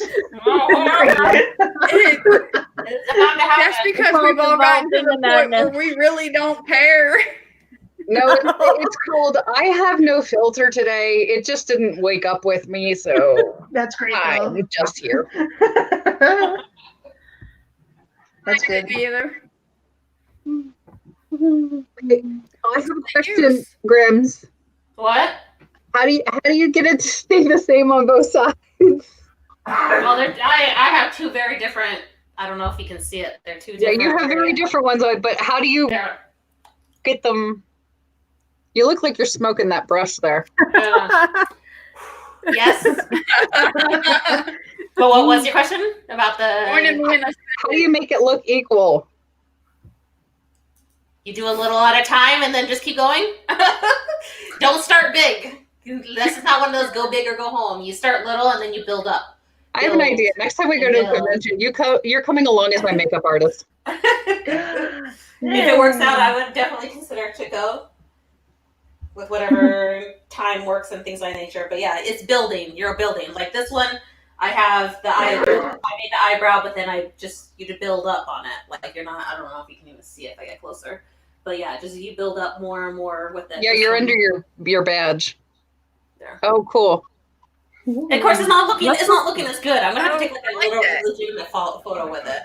That's because we've all gotten to the point where we really don't care. No, it's called I have no filter today. It just didn't wake up with me, so That's great. I'm Though. just here. That's good. Either. I have a question, Grims. What? How do you get it to stay the same on both sides? Well, I have two very different. I don't know if you can see it. They're two Yeah, different. you have very different ones, but how do you get them? You look like you're smoking that brush there. Yes. But what was your question about the? How do you make it look equal? You do a little at a time and then just keep going. Don't start big. This is not one of those go big or go home. You start little and then you build up. I have an idea. Next time we go to a convention, you're coming along as my makeup artist. If it works out, I would definitely consider to go with whatever time works and things like nature. But yeah, it's building. You're building. Like this one, I have the I made the eyebrow, but then you to build up on it. Like you're not. I don't know if you can even see it if I get closer. But yeah, just you build up more and more with it. Yeah, you're under your badge. There. Oh, cool. And of course, it's not looking as good. I'm gonna have to take like a legitimate photo with it.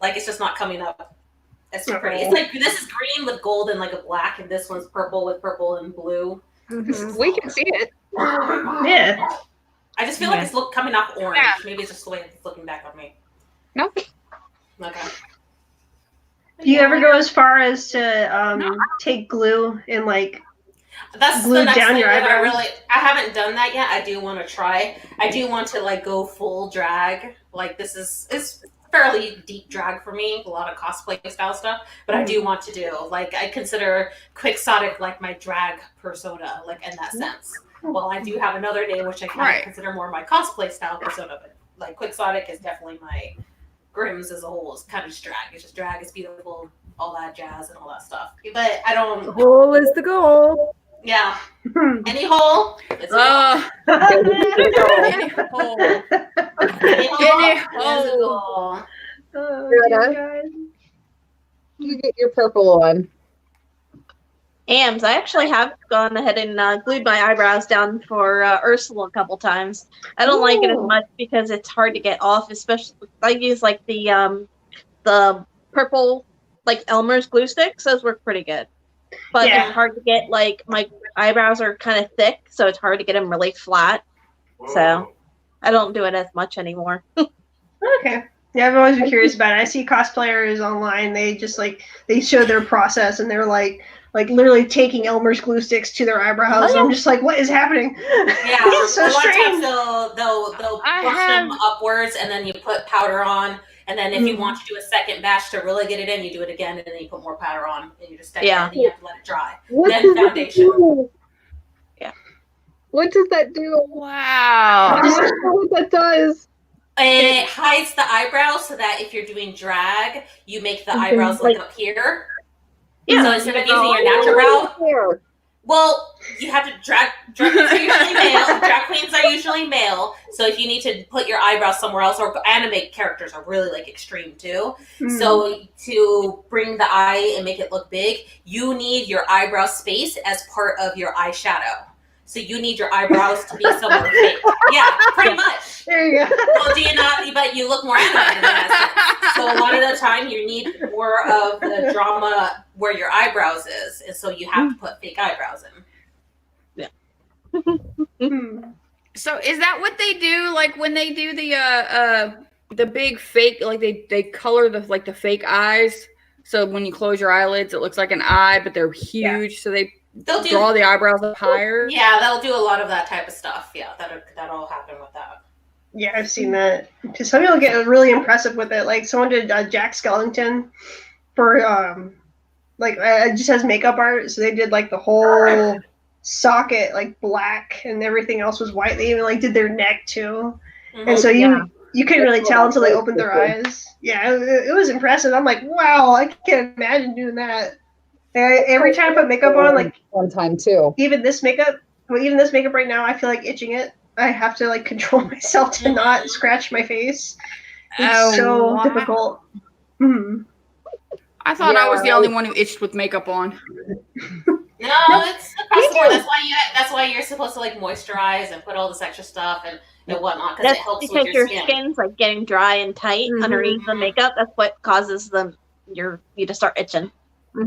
Like it's just not coming up. It's so pretty. It's like this is green with gold and like a black, and this one's purple with purple and blue. Mhm. We can see it. Yeah. I just feel like it's coming off orange. Yeah. Maybe it's just the way it's looking back on me. No. Okay. Do you ever go as far as to take glue and like that's glue the next down thing your that eyebrows? I haven't done that yet. I do want to try. I do want to like go full drag. Like it's fairly deep drag for me. A lot of cosplay style stuff, but I do want to do like I consider Quixotic like my drag persona, like in that sense. Well, I do have another day which I kind of consider more my cosplay style persona, but like Quixotic is definitely my Grimm's as a whole is kind of just drag. It's just drag. It's beautiful, all that jazz and all that stuff. But I don't. The hole is the goal. Yeah. Any hole? It's Any hole. Any Any hole. You get your purple on. Ams, I actually have gone ahead and glued my eyebrows down for Ursula a couple times. I don't like it as much because it's hard to get off, especially I use like the purple like Elmer's glue sticks. Those work pretty good. But Yeah. it's hard to get, like, my eyebrows are kind of thick, so it's hard to get them really flat. So I don't do it as much anymore. Okay. Yeah, I've always been curious about it. I see cosplayers online. They just they show their process, and they're like literally taking Elmer's glue sticks to their eyebrows. Oh, yeah. I'm just like, what is happening? Yeah, It's so a lot of strange. times they'll push them upwards, and then you put powder on, and then if you want to do a second batch to really get it in, you do it again, and then you put more powder on, and you just stack it, and then you have to let it dry. Then foundation. What does that do? Wow. I don't know what that does. It hides the eyebrows so that if you're doing drag, you make the eyebrows look up here. Yeah. So instead of using your natural brow, well, you have to drag queens are usually male. Drag queens are usually male. So if you need to put your eyebrows somewhere else, or anime characters are really extreme too. So to bring the eye and make it look big, you need your eyebrow space as part of your eyeshadow. So you need your eyebrows to be somewhere fake. Yeah, pretty much. There you go. Well, do you not? But you look more animated in that sense. So a lot of the time, you need more of the drama where your eyebrows is, and so you have to put fake eyebrows in. So is that what they do? Like when they do the big fake, like they color the fake eyes. So when you close your eyelids, it looks like an eye, but they're huge. So they'll draw the eyebrows up higher. Yeah, they'll do a lot of that type of stuff. Yeah, that'll happen with that. Yeah, I've seen that. Because some people get really impressive with it. Like someone did Jack Skellington for it just has makeup art. So they did the whole socket black, and everything else was white. They even did their neck too. And so you couldn't really tell until they opened their eyes. Yeah, it was impressive. I'm like, wow, I can't imagine doing that. Every time I put makeup on, one time too. even this makeup right now, I feel like itching it. I have to control myself to not scratch my face. It's so difficult. I thought I was the only one who itched with makeup on. No, it's across the board. That's why you're supposed to moisturize and put all this extra stuff and whatnot, because it helps with your skin. Skin's getting dry and tight underneath the makeup. That's what causes you to start itching. I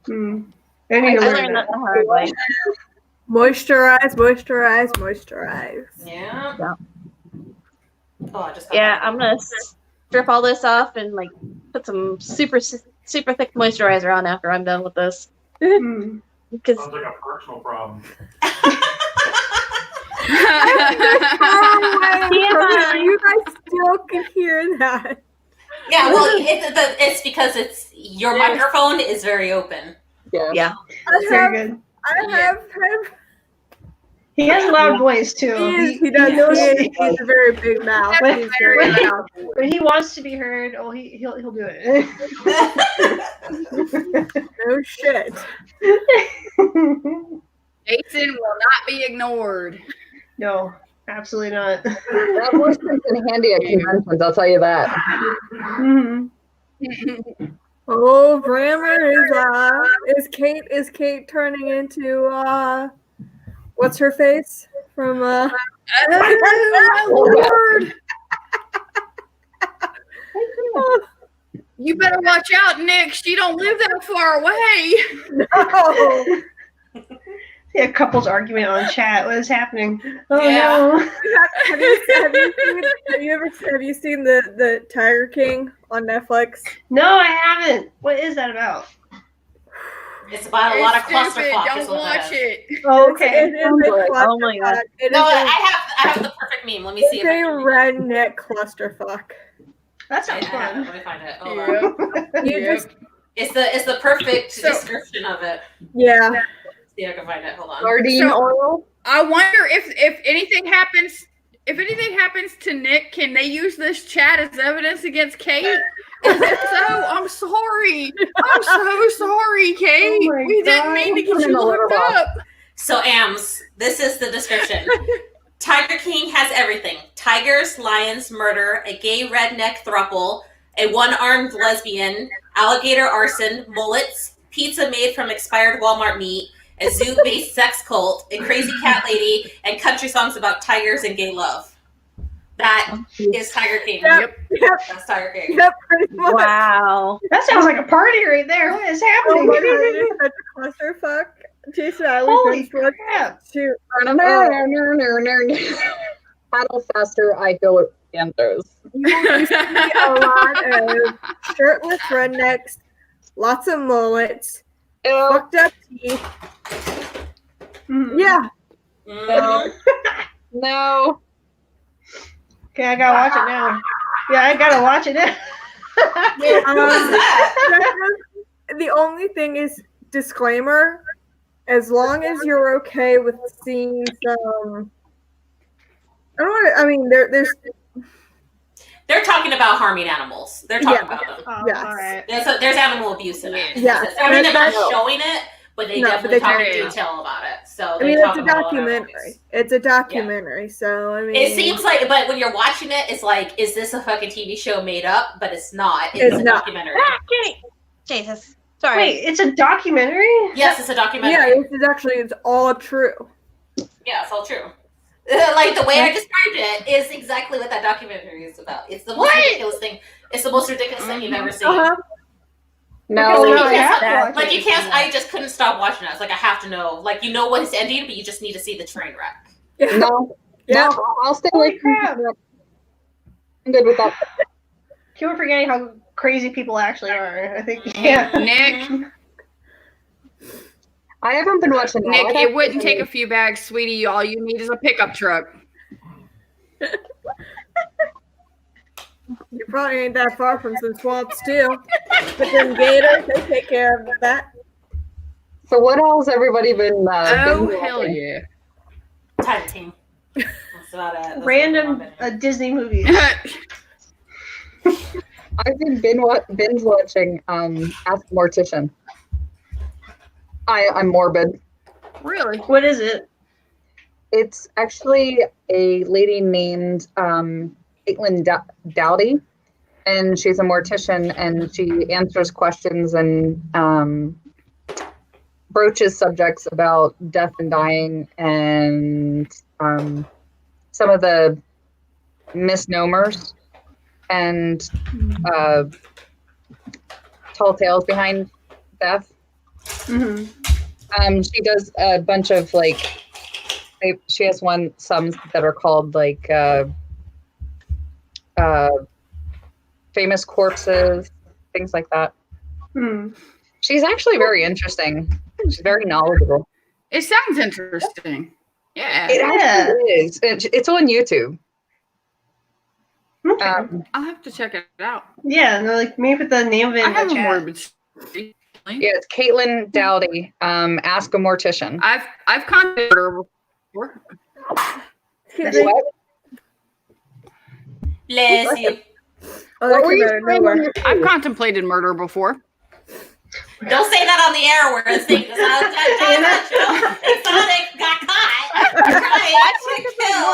learned that the hard way. Moisturize. Yeah. Oh, I'm gonna strip all this off and put some super thick moisturizer on after I'm done with this. Because sounds like a personal problem. You guys still can hear that. Yeah, well, it's because your microphone is very open. Yeah. That's very good. I have He has a loud voice too. He does. He's a very big mouth. He's very loud. When he wants to be heard, he'll do it. No shit. Jason will not be ignored. No, absolutely not. That voice comes in handy at conventions, I'll tell you that. Oh, Brammer is Kate turning into what's her face from Lord. You better watch out, Nick. She don't live that far away. No. Yeah, couples argument on chat. What is happening? Oh Yeah. no! Have you seen the Tiger King on Netflix? No, I haven't. What is that about? It's about a lot of clusterfuck. Don't watch it. Oh, okay. Oh my god. No, I have the perfect meme. Let me see It's if I a can. redneck clusterfuck. That sounds fun. Let me find it. Hold on. Just It's the perfect description of it. yeah. See if I can find it. Hold on. Sardine oil? I wonder if anything happens. If anything happens to Nick, can they use this chat as evidence against Kate? If so, I'm sorry. I'm so sorry, Kate. Oh my we didn't God. mean to get you locked up. So, Ams, this is the description. Tiger King has everything: tigers, lions, murder, a gay redneck throuple, a one-armed lesbian, alligator arson, mullets, pizza made from expired Walmart meat, a zoo-based sex cult, a crazy cat lady, and country songs about tigers and gay love. That is Tiger King. Yep. That's Tiger King. Yep, pretty much. Wow. That sounds like a party right there. What is Oh happening? my god, it's such a clusterfuck. Jason and I, we Holy binge watched crap. two. Paddle faster, I go Panthers. You see a lot of shirtless rednecks, lots of mullets, Ew. fucked up teeth. Mhm. Yeah. Mhm. No. Okay, I gotta watch it now. Yeah, I gotta watch it now. What's that? The only thing is, disclaimer, as long as you're okay with seeing some, there's They're talking about harming animals. They're talking Yeah. about them. Oh, Yes. all right. There's animal abuse in it. Yeah. I mean, they're not That's- showing it, but they No, but definitely they talk do. in detail about it. So I they mean, talk it's a about all animal documentary. abuse. It's a documentary, so I mean, It seems like, but when you're watching it, it's like, is this a fucking TV show made up? But it's not. It's a not. documentary. Jesus. Sorry. Wait, it's a documentary? Yes, it's a documentary. yeah, it's all true. Yeah, it's all true. Like the way I described it is exactly what that documentary is about. It's the most ridiculous thing. It's the most ridiculous thing you've ever seen. Uh-huh. No. Okay, Like, well, you I have can't, to watch like it. you can't. I just couldn't stop watching it. It's like I have to know. Like you know what it's ending, but you just need to see the train wreck. No. Yeah. No, I'll stay Holy away from crap. that. I'm good with that. Keep on forgetting how crazy people actually are. I think, yeah. Nick, I haven't been watching that. Nick, I'd it have wouldn't to- take a few bags, sweetie. All you need is a pickup truck. You probably ain't that far from some swamps too. But then gators, they take care of that. So what else everybody been Oh, binge hell watching? yeah. Tiger King. That's about it. That's Random about it. Disney movies. I've been binge watching Ask Mortician. I'm morbid. Really? What is it? It's actually a lady named Caitlin Dowdy, and she's a mortician, and she answers questions and broaches subjects about death and dying and some of the misnomers and tall tales behind death. Mm-hmm. She does a bunch of she has some that are called famous corpses, things like that. Hmm. She's actually very interesting. She's very knowledgeable. It sounds interesting. Yeah. It actually is. It's on YouTube. Okay. I'll have to check it out. Yeah, no, like maybe put the name of it I in have the a chat. morbid streak. Yeah, it's Caitlin Dowdy. Ask a Mortician. I've contacted her before. Excuse me. What? Bless you. Oh, What that were came you out of saying? nowhere. I've contemplated murder before. Don't say that on the air where it's thinking Sonic got caught. Trying to kill.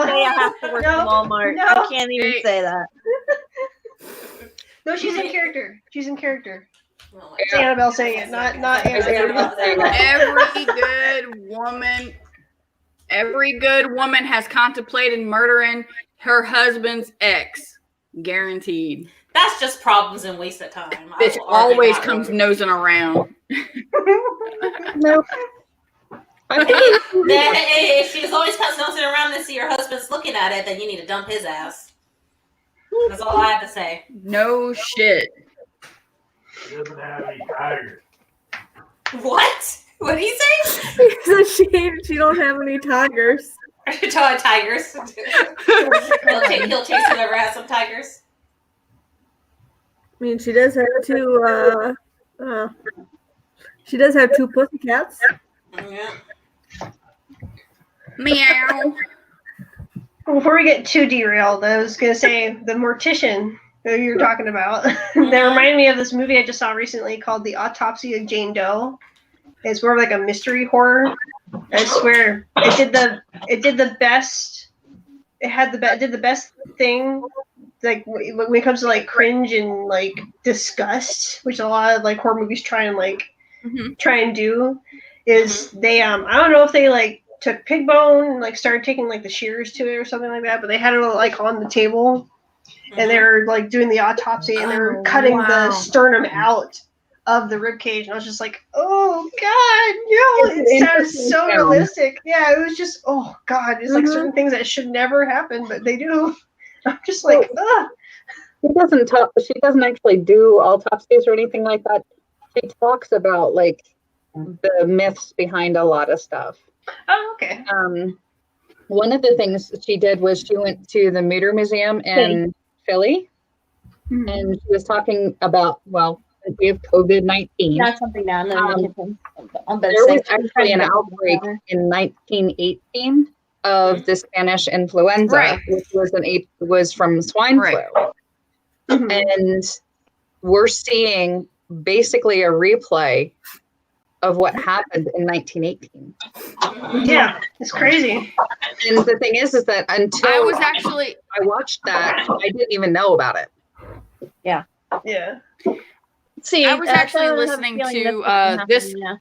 Say I have to work in Walmart. No. I can't even Hey. say that. No, she's in character. She's in character. Oh my It's God. Annabelle saying it, not Annabelle. Every good woman has contemplated murdering her husband's ex. Guaranteed. That's just problems and waste of time. Bitch always comes nosing around. No. Then if she's always nosing around and see your husband's looking at it, then you need to dump his ass. That's all I have to say. No shit. She doesn't have any tigers. What? What did he say? So she don't have any tigers. Tigers. He'll chase whoever has some tigers. I mean, she does have two. She does have two pussycats. Yeah. Meow. Before we get too derailed, I was gonna say the Mortician that you were talking about. That reminded me of this movie I just saw recently called The Autopsy of Jane Doe. It's more of like a mystery horror. I swear, it did the best. It did the best thing. Like when it comes to like cringe and like disgust, which a lot of like horror movies try and do, is they I don't know if they like took pig bone and like started taking like the shears to it or something like that. But they had it like on the table, and they were like doing the autopsy, and they were cutting the sternum out of the rib cage, and I was just like, oh god, no, it sounds so realistic. Yeah, it was just, oh god, it's like certain things that should never happen, but they do. I'm just like, ugh. She doesn't actually do autopsies or anything like that. She talks about like the myths behind a lot of stuff. Oh, okay. One of the things she did was she went to the Mutter Museum in Philly, and she was talking about, well, we have COVID-19. Not something down there. There was actually an outbreak in 1918 of the Spanish influenza, which was from swine flu. And we're seeing basically a replay of what happened in 1918. Yeah, it's crazy. And the thing is that until I watched that, I didn't even know about it. Yeah. Yeah. See, I was actually listening to this. Yeah.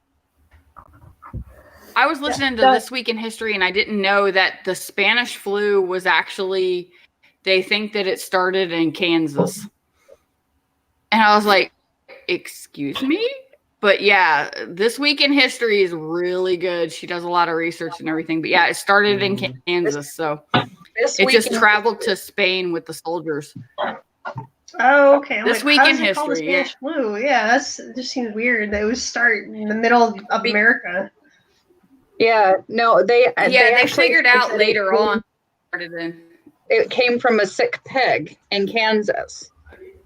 I was listening to This Week in History, and I didn't know that the Spanish flu was actually, they think that it started in Kansas. And I was like, excuse me? But yeah, This Week in History is really good. She does a lot of research and everything. But yeah, it started in Kansas. So it just traveled to Spain with the soldiers. Oh, okay. This Week in History. Yeah. Flu? Yeah, it just seems weird that it would start in the middle of America. Yeah, no, they figured out later on. It came from a sick pig in Kansas,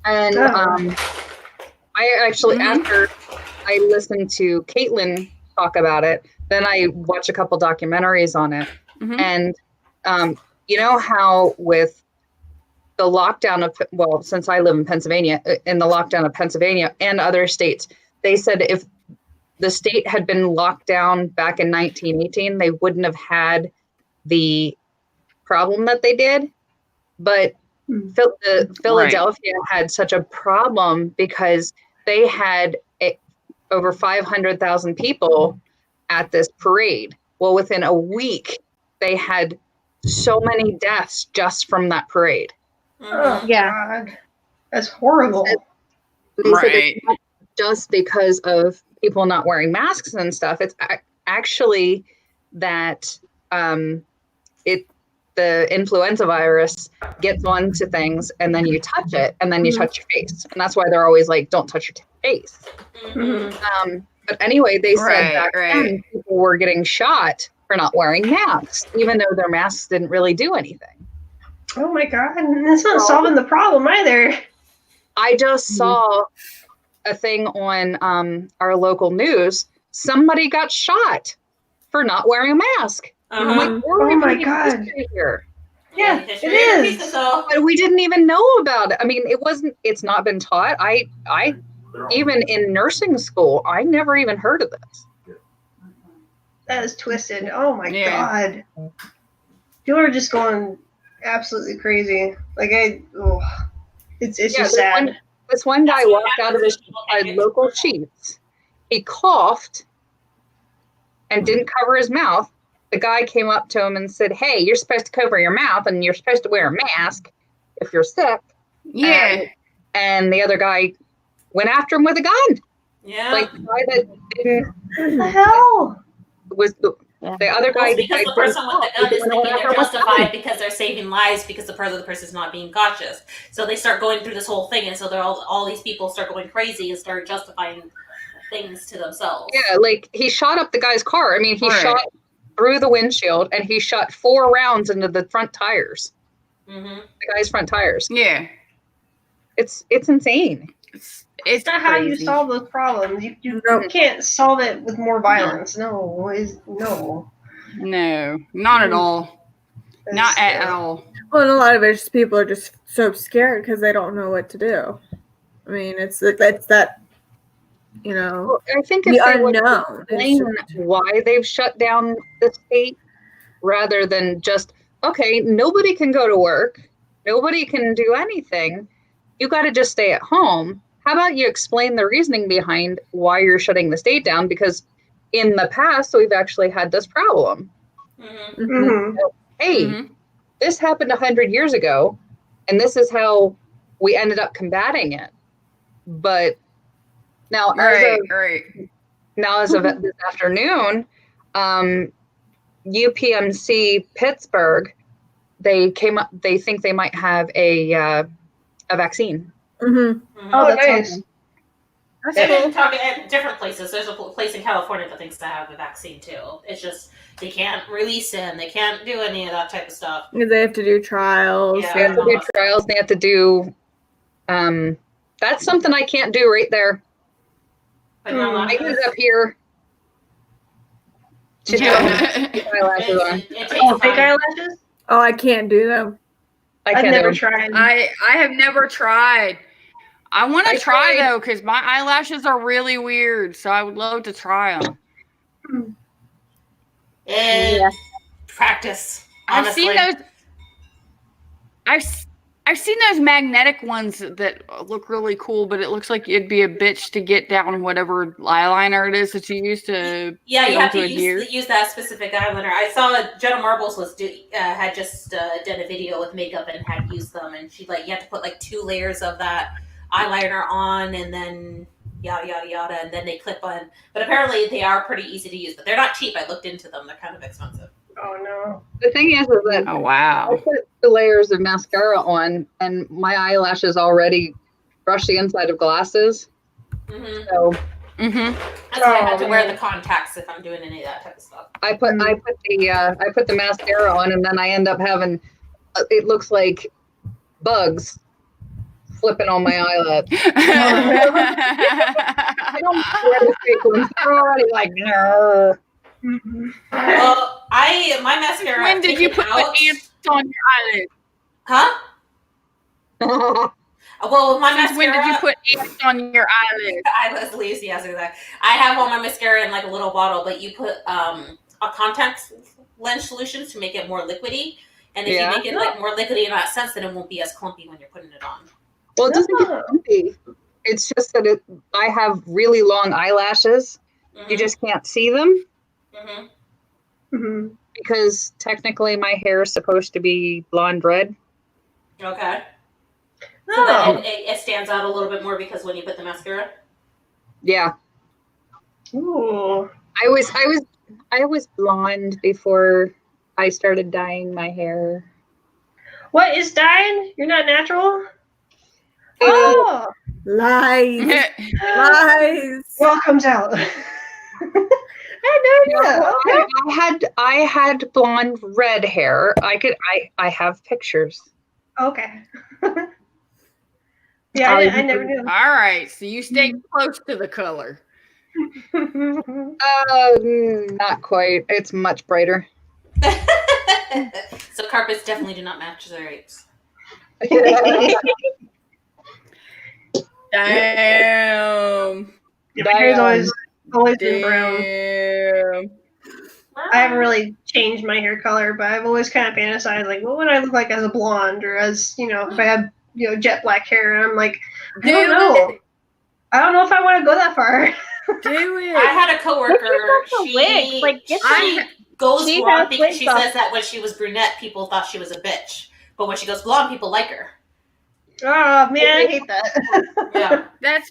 and I actually after I listened to Caitlin talk about it, then I watched a couple documentaries on it, and you know how with the lockdown of, well, since I live in Pennsylvania, in the lockdown of Pennsylvania and other states, they said if the state had been locked down back in 1918, they wouldn't have had the problem that they did. But Philadelphia had such a problem because they had over 500,000 people at this parade. Well, within a week, they had so many deaths just from that parade. Oh, yeah. God. That's horrible. They said it's not just because of people not wearing masks and stuff. It's actually that the influenza virus gets onto things, and then you touch it, and then you touch your face, and that's why they're always like, "Don't touch your face." But anyway, they said back then people were getting shot for not wearing masks, even though their masks didn't really do anything. Oh my God, that's not solving the problem either. I just saw a thing on our local news. Somebody got shot for not wearing a mask. I'm like, oh my God. Here. Yeah, it is. But we didn't even know about it. I mean, it's not been taught. I even in nursing school, I never even heard of this. That is twisted. Oh my God. People are just going absolutely crazy. Like it's just sad. This one guy walked out of his local Chiefs. He coughed and didn't cover his mouth. The guy came up to him and said, "Hey, you're supposed to cover your mouth and you're supposed to wear a mask if you're sick." Yeah. And the other guy went after him with a gun. Yeah. Like the guy that didn't. What the hell? Was the other guy? Because the person with the gun is thinking they're justified because they're saving lives because the person's not being cautious. So they start going through this whole thing, and so they're all these people start going crazy and start justifying things to themselves. Yeah, like he shot up the guy's car. I mean, he shot through the windshield, and he shot 4 rounds into the front tires. The guy's front tires. Yeah, it's insane. It's not how you solve those problems. You can't solve it with more violence. No, not at all. Not at all. Well, and a lot of it is people are just so scared because they don't know what to do. I mean, it's that, you know, well, I think if they would explain why they've shut down the state rather than just, okay, nobody can go to work, nobody can do anything, you got to just stay at home. How about you explain the reasoning behind why you're shutting the state down? Because in the past, we've actually had this problem. Mm-hmm. Mm-hmm. Hey, Mhm. this happened 100 years ago, and this is how we ended up combating it. But now, Right, right. as of this afternoon, UPMC Pittsburgh, they came up. They think they might have a vaccine. Mm-hmm. Oh, Mm-hmm. that's Awesome. nice. That's They've cool. been talking at different places. There's a place in California that thinks they have the vaccine too. It's just they can't release it. And they can't do any of that type of stuff. They have to do trials. Yeah. They have to do trials. They have to do. That's something I can't do right there. But you're I allowed use to. up here. She's Yeah. got eyelashes on. It takes Oh, fake time. eyelashes? Oh, I can't do them. I I've can't never do. tried. I have never tried. I want I to try tried. though, because my eyelashes are really weird. So I would love to try them. And practice. Honestly. I've seen those. I've seen those magnetic ones that look really cool, but it looks like it'd be a bitch to get down whatever eyeliner it is that you use to Yeah, get you have onto to a deer. use that specific eyeliner. I saw Jenna Marbles had just done a video with makeup and had used them, and she you have to put 2 layers of that eyeliner on, and then yada yada yada, and then they clip on. But apparently they are pretty easy to use, but they're not cheap. I looked into them; they're kind of expensive. Oh no. The thing is that Oh I wow! put the layers of mascara on, and my eyelashes already brush the inside of glasses. Mm-hmm. So Mm-hmm. That's why I have to wear the contacts if I'm doing any of that type of stuff. I put the mascara on, and then I end up having it looks like bugs flipping on my eyelid. I don't wear the fake ones. They're already like no. Mm-hmm. Well, my mascara. When did you put out, the ants on your eyelid? Huh? Well, with my Since mascara. when did you put ants on your eyelid? I was lazy as that. I have all my mascara in a little bottle, but you put a contact lens solution to make it more liquidy. And if you make it more liquidy in that sense, then it won't be as clumpy when you're putting it on. Well, it doesn't get clumpy. It's just that I have really long eyelashes. Mm-hmm. You just can't see them. Mm-hmm. Mm-hmm. Because technically my hair is supposed to be blonde red. Okay. So then it stands out a little bit more because when you put the mascara. Yeah. Ooh. I was blonde before I started dyeing my hair. What is dyeing? You're not natural? Oh. Lies. Lies. It all comes out. I had no idea. Okay. I had blonde red hair. I have pictures. Okay. Yeah, I never knew. All right, so you stay close to the color. Not quite. It's much brighter. So carpets definitely do not match their apes. Damn. Yeah, my hair's always been brown. Damn. I haven't really changed my hair color, but I've always kind of fantasized what would I look like as a blonde or as if I had jet black hair, and I'm like, I don't know. I don't know if I want to go that far. Do it. I had a coworker. She goes blonde because she says that when she was brunette, people thought she was a bitch, but when she goes blonde, people like her. Oh man, I hate that. Yeah, that's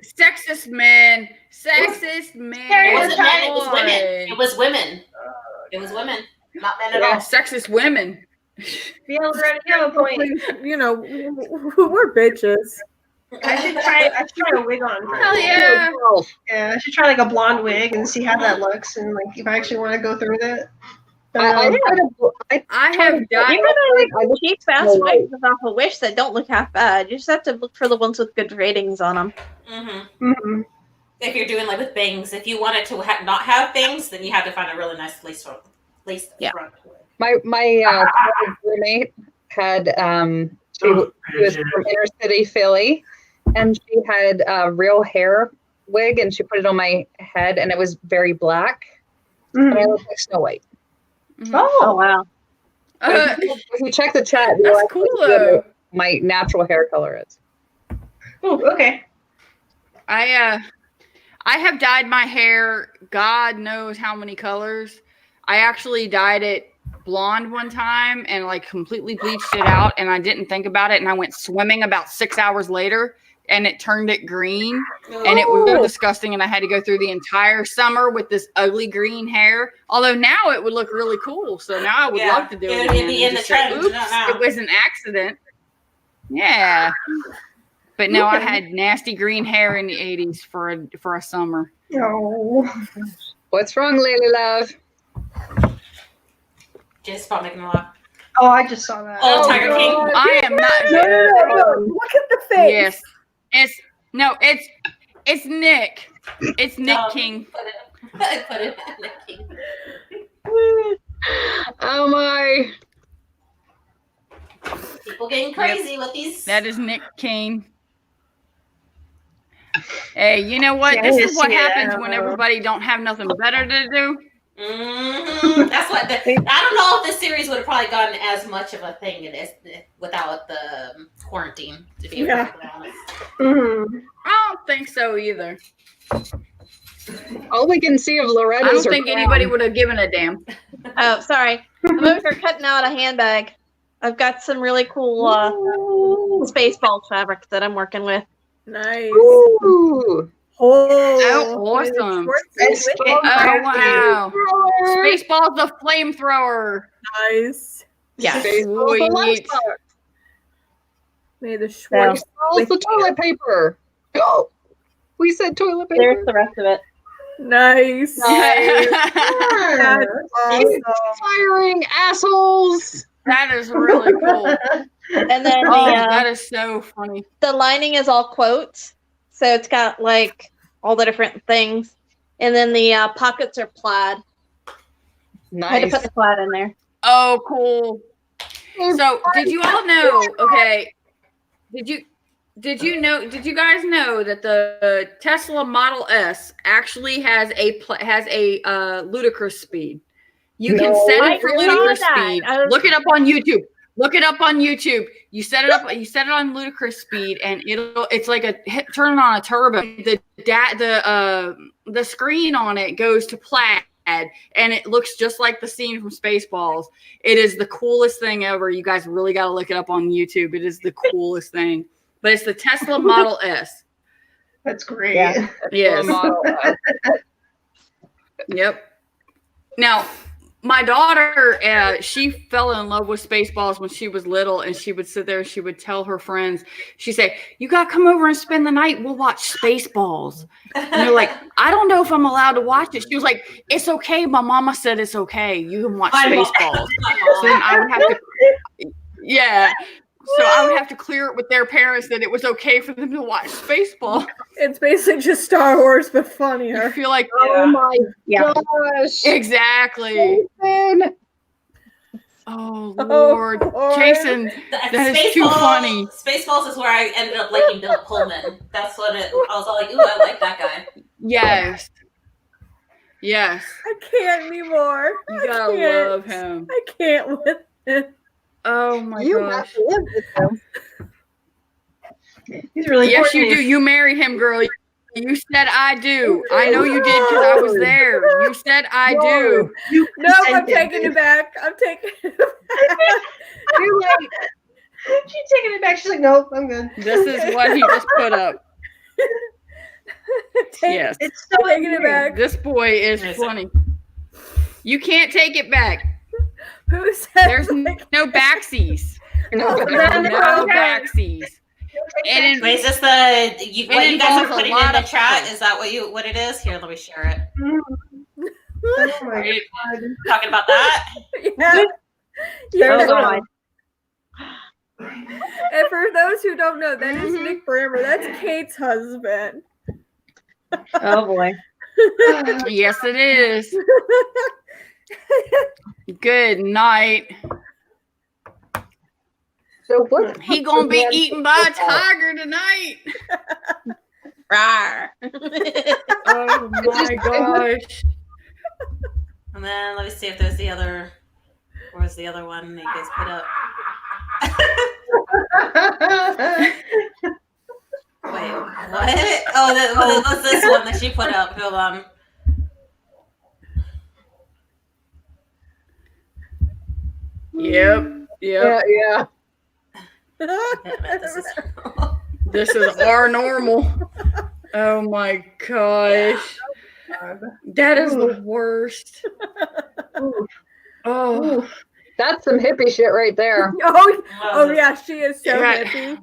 sexist, man. Sexist, man. It wasn't men. It was women. It was women. It was women, not men at all. Sexist women. Yeah, Loretta, you have a point. We're bitches. I should try a wig on. Hell yeah. Yeah, I should try a blonde wig and see how that looks, and if I actually want to go through with it. I have dyed. Even cheap fast wigs off a Wish that don't look half bad. You just have to look for the ones with good ratings on them. Mm-hmm. Mm-hmm. If you're doing with bangs, if you want it to not have bangs, then you have to find a really nice lace front. My roommate had she was from inner city Philly, and she had a real hair wig, and she put it on my head, and it was very black, and I looked like Snow White. Mm-hmm. Oh wow! If you check the chat, that's cool though. My natural hair color is. Oh, okay. I have dyed my hair God knows how many colors. I actually dyed it blonde one time and like completely bleached it out, and I didn't think about it, and I went swimming about 6 hours later and it turned it green, and it was so disgusting, and I had to go through the entire summer with this ugly green hair. Although now it would look really cool, so now I would love to do it again. Be in the trend. Oops, it was an accident. Yeah. But no, I had nasty green hair in the 80s for a summer. No. What's wrong, Lily Love? Just about making a lot. Oh, I just saw that. Oh, Tiger God. King. I am not. No. Look at the face. Yes. It's Nick. It's Nick King. Put it in Nick King. Oh my. People getting crazy with these. That is Nick King. Hey, you know what? Yeah, This I is what see it. happens when everybody don't have nothing better to do. Mm-hmm. That's what. I don't know if this series would have probably gotten as much of a thing without the quarantine. To be perfectly honest. Mm-hmm. I don't think so either. All we can see of Loretta's. I don't think anybody would have given a damn. Oh, sorry. I'm over here cutting out a handbag. I've got some really cool Spaceball fabric that I'm working with. Nice. Ooh. Oh, awesome. Oh, wow. Spaceball's the flamethrower. Nice. Yeah. Baseball's the Sweet. lunchbox. May the Schwartz. Baseball's the toilet paper. Oh, we said toilet paper. There's the rest of it. Nice. That's awesome. Firing assholes. That is really cool. And then That is so funny. the lining is all quotes. So it's got like all the different things. And then the pockets are plaid. I had to Nice. put the plaid in there. Oh, cool. So, did you all know? Okay, did you guys know that the Tesla Model S actually has a ludicrous speed? You can set it for ludicrous speed. Look it up on YouTube. You set it up. You set it on ludicrous speed, and it's like turning on a turbo. The screen on it goes to plaid, and it looks just like the scene from Spaceballs. It is the coolest thing ever. You guys really got to look it up on YouTube. It is the coolest thing. But it's the Tesla Model S. That's great. Yeah. Yes. Yep. Now, my daughter, she fell in love with Spaceballs when she was little, and she would sit there and she would tell her friends, she'd say, "You got to come over and spend the night. We'll watch Spaceballs." And they're like, "I don't know if I'm allowed to watch it." She was like, "It's okay. My mama said it's okay. You can watch Spaceballs." So then I would have to, So I would have to clear it with their parents that it was okay for them to watch Spaceballs. It's basically just Star Wars, but You funnier. feel like, Oh my Yeah. gosh. exactly. Jason. Oh, Lord. Lord. Jason, that is too funny. Spaceballs is where I ended up liking Bill Pullman. That's what I was all like, ooh, I like that guy. Yes. Yes. I can't anymore. You gotta love him. I can't with it. Oh my You have gosh. to live with them. He's really Yes, you important. do. You married him, girl. You said I do. I know you did because I was there. You said I do. No, I'm taking it back. I'm taking it back. You're like, she's taking it back. She's like, nope, I'm good. This is what he just put up. Yes. It's so Taking it back. This boy is funny. You can't take it back. Who said There's no backsies. No, There's no backsies. And Wait, is this what you guys are involves a putting in lot the of chat? stuff. Is that what it is? Here, let me share it. Oh my Are you God. talking about that? Yeah. Yeah. Oh, God. And for those who don't know, that is Nick Brammer. That's Kate's husband. Oh, boy. yes, it is. Good night. So what? He gonna be eaten by a tiger tonight. Rawr. Oh my gosh. And then let me see if there's the other. Where's the other one that you guys put up? Wait, what? Oh, what's this one that she put up? Hold on. Yep. Yeah. This is our normal. Oh my gosh. That is the worst. Oof. Oh. Oof. That's some hippie shit right there. Oh yeah, she is so Yeah. hippie.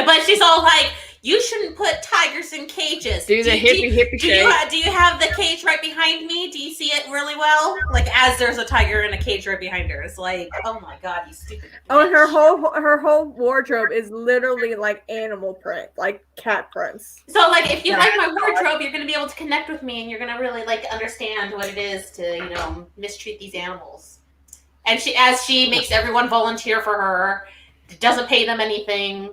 But she's all like, "You shouldn't put tigers in cages." Do the hippie shake. Do you have the cage right behind me? Do you see it really well? Like as there's a tiger in a cage right behind her. It's like, oh my god, you stupid. Oh, and bitch. her whole wardrobe is literally like animal print, like cat prints. So like, if you like my wardrobe, you're gonna be able to connect with me, and you're gonna really like understand what it is to mistreat these animals. And as she makes everyone volunteer for her, doesn't pay them anything.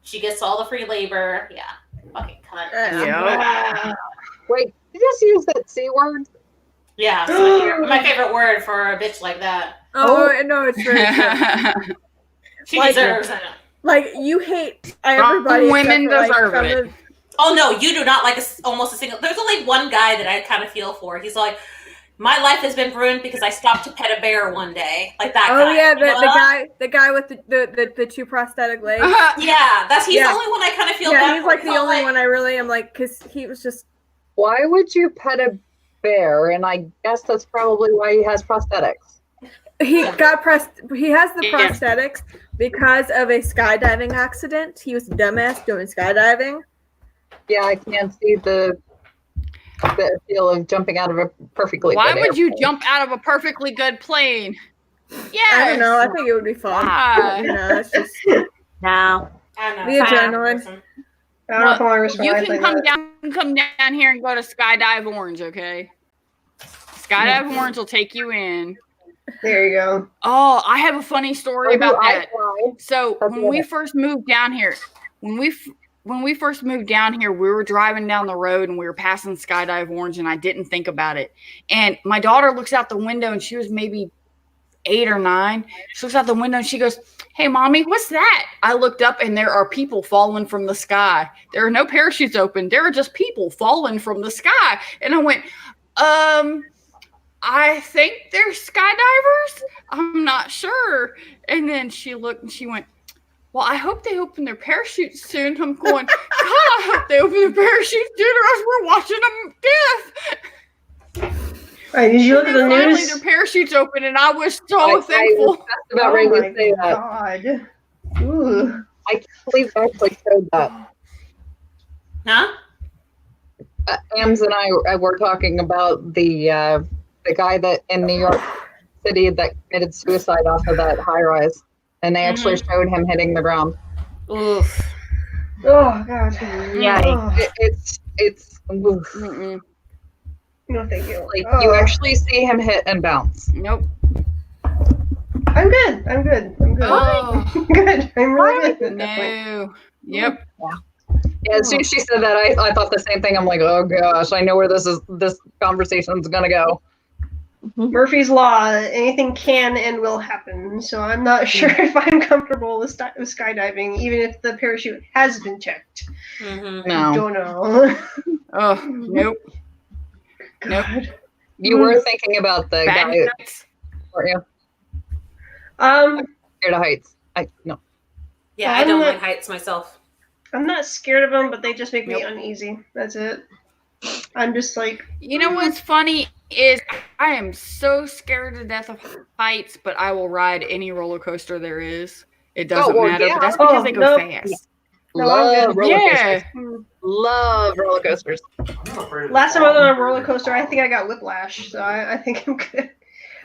She gets all the free labor. Yeah. Fucking cunt. Yep. Wait, did you just use that C word? Yeah. It's my favorite word for a bitch like that. Oh no, it's very true. She deserves it. Like you hate everybody. Women except for, deserve it. Oh no, you do not like almost a single. There's only one guy that I kind of feel for. He's like, my life has been ruined because I stopped to pet a bear one day. Like that guy. Oh yeah, the guy with the two prosthetic legs. Yeah, he's the only one I kind of feel bad for. Yeah, he's like the only one I really am like, because he was just. Why would you pet a bear? And I guess that's probably why he has prosthetics. He has the prosthetics because of a skydiving accident. He was a dumbass doing skydiving. Yeah, I can't see the feel of jumping out of a perfectly Why good would you airplane. jump out of a perfectly good plane? Yeah. I don't know. I think it would be fun. Why? It's just No. I don't know. the adrenaline. I don't know if I want to risk my You life can like come down here and go to Skydive Orange, okay? Skydive Orange will take you in. There you go. Oh, I have a funny story about that. fly. So That's when we it. first moved down here, we were driving down the road and we were passing Skydive Orange, and I didn't think about it. And my daughter looks out the window, and she was maybe 8 or 9. She looks out the window and she goes, "Hey, mommy, what's that?" I looked up and there are people falling from the sky. There are no parachutes open. There are just people falling from the sky. And I went, I think they're skydivers. I'm not sure. And then she looked and she went, "Well, I hope they open their parachutes soon." I'm going, God, I hope they open their parachutes soon, or else we're watching them death. Right, did you look at the Finally, news? their parachutes open, and I was so thankful. I was just about ready to say that. God. Ooh. I can't believe they actually showed that. Huh? Ams and I were talking about the guy that in New York City that committed suicide off of that high rise, and they actually showed him hitting the ground. Oof. Oh God. Yeah. Oh. It's oof. Mm-mm. No, thank you. Like Oh. you actually see him hit and bounce. Nope. I'm good. I'm good. I'm good. Oh, I'm good. I'm really good. at that point. no. Yep. Yeah, as soon as she said that, I thought the same thing. I'm like, oh gosh, I know where this conversation's gonna go. Murphy's Law. Anything can and will happen. So I'm not sure if I'm comfortable with skydiving, even if the parachute has been checked. Mm-hmm. No, Don't know. Oh, nope. God. you were thinking about the Bad guy, nights. weren't you? Scared of heights. No. Yeah, I don't like heights myself. I'm not scared of them, but they just make me Nope. uneasy. That's it. I'm just like, You know what's funny is I am so scared to death of heights, but I will ride any roller coaster there is. It doesn't well, matter, yeah. but that's because they go no. fast. No, I'm Love good. roller Yeah. coasters. Love roller coasters. I'm afraid of Last time I was falling. on a roller coaster, I think I got whiplash, so I think I'm good.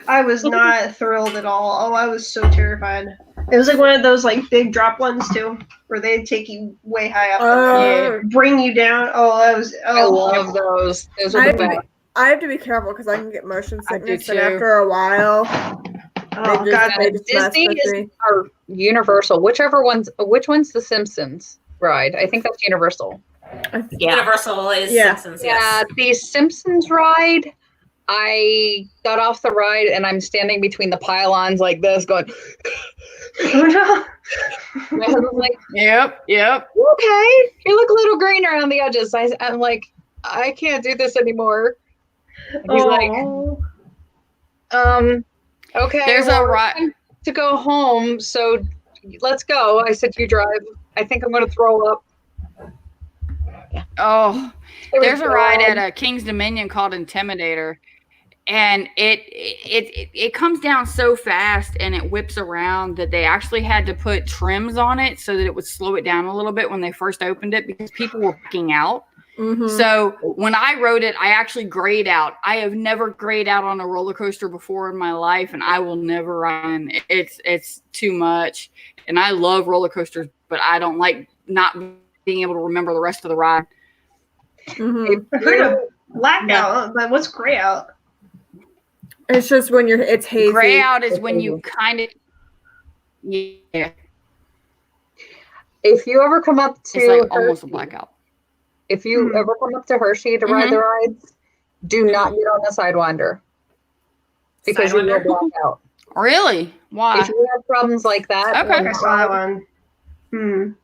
I was not thrilled at all. Oh, I was so terrified. It was like one of those like big drop ones too, where they take you way high up and then bring you down. Oh, that was. I Oh, love those. Those are I the have, best. I have to be careful because I can get motion I do sickness, and too. after a while, oh they God. just mess Disney with is me. or Universal, which one's the Simpsons ride? I think that's Universal. Yeah. Universal is Yeah. Simpsons, Yeah, yes. the Simpsons ride. I got off the ride and I'm standing between the pylons like this, going. Oh no. My husband's like, Yep. okay, you look a little green around the edges. I'm like, I can't do this anymore. And he's like, Oh. okay. There's well, a ride. to go home, so let's go. I said, you drive. I think I'm going to throw up. Oh, It was there's a ride bad. at King's Dominion called Intimidator, and it comes down so fast and it whips around that they actually had to put trims on it so that it would slow it down a little bit when they first opened it because people were backing out. Mhm. So when I rode it, I actually grayed out. I have never grayed out on a roller coaster before in my life, and I will never run. It's too much, and I love roller coasters, but I don't like not being able to remember the rest of the ride. Mhm. I've heard of blackout, but what's gray out? It's just when it's hazy. Gray out is when you kind of, yeah, If you ever come up to it's like almost a Hershey, blackout. if you ever come up to Hershey to ride the rides, do not get on the Sidewinder because you will Sidewinder? block out. Really? Why? If you have problems like that, Okay. I saw that one.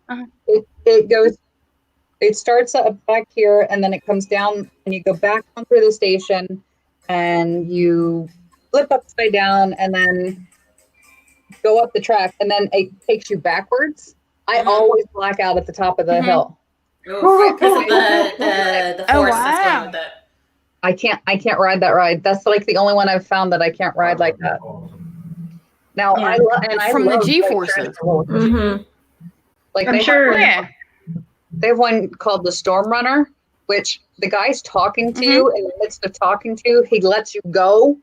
it goes. It starts up back here, and then it comes down, and you go back on through the station, and you flip upside down, and then go up the track, and then it takes you backwards. I always black out at the top of the hill. Because of the Oh, force that's wow. going with it. I can't ride that ride. That's like the only one I've found that I can't ride like that. Now I From the love G-forces. Mhm. Like I'm sure. they have one called the Storm Runner, which the guy's talking to you in the midst of talking to you. He lets you go,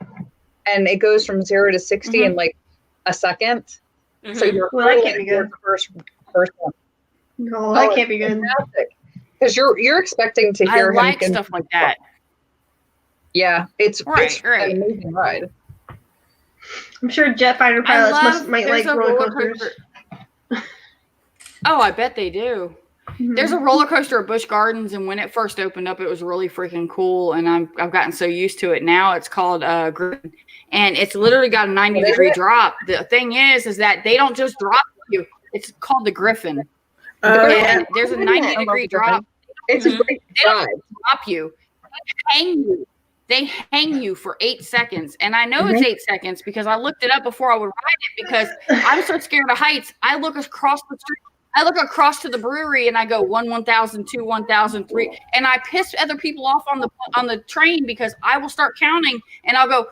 and it goes from 0 to 60 in like a second. So you're Well, that can't be good. the first one. No, that can't be good. Because you're expecting to I hear him. like stuff like that. Yeah, it's Right. an amazing ride. I'm sure jet fighter pilots might like roller coasters. Oh, I bet they do. There's a roller coaster at Busch Gardens, and when it first opened up, it was really freaking cool. And I've gotten so used to it now. It's called Gluten, and it's literally got a 90-degree drop. The thing is that they don't just drop you. It's called the Griffin. And there's a 90-degree drop. It's a great ride. Drop you, they hang you for 8 seconds. And I know it's 8 seconds because I looked it up before I would ride it because I'm so scared of heights. I look across the street. I look across to the brewery and I go 1,000, 2, 1,000, 3, and I piss other people off on the train because I will start counting and I'll go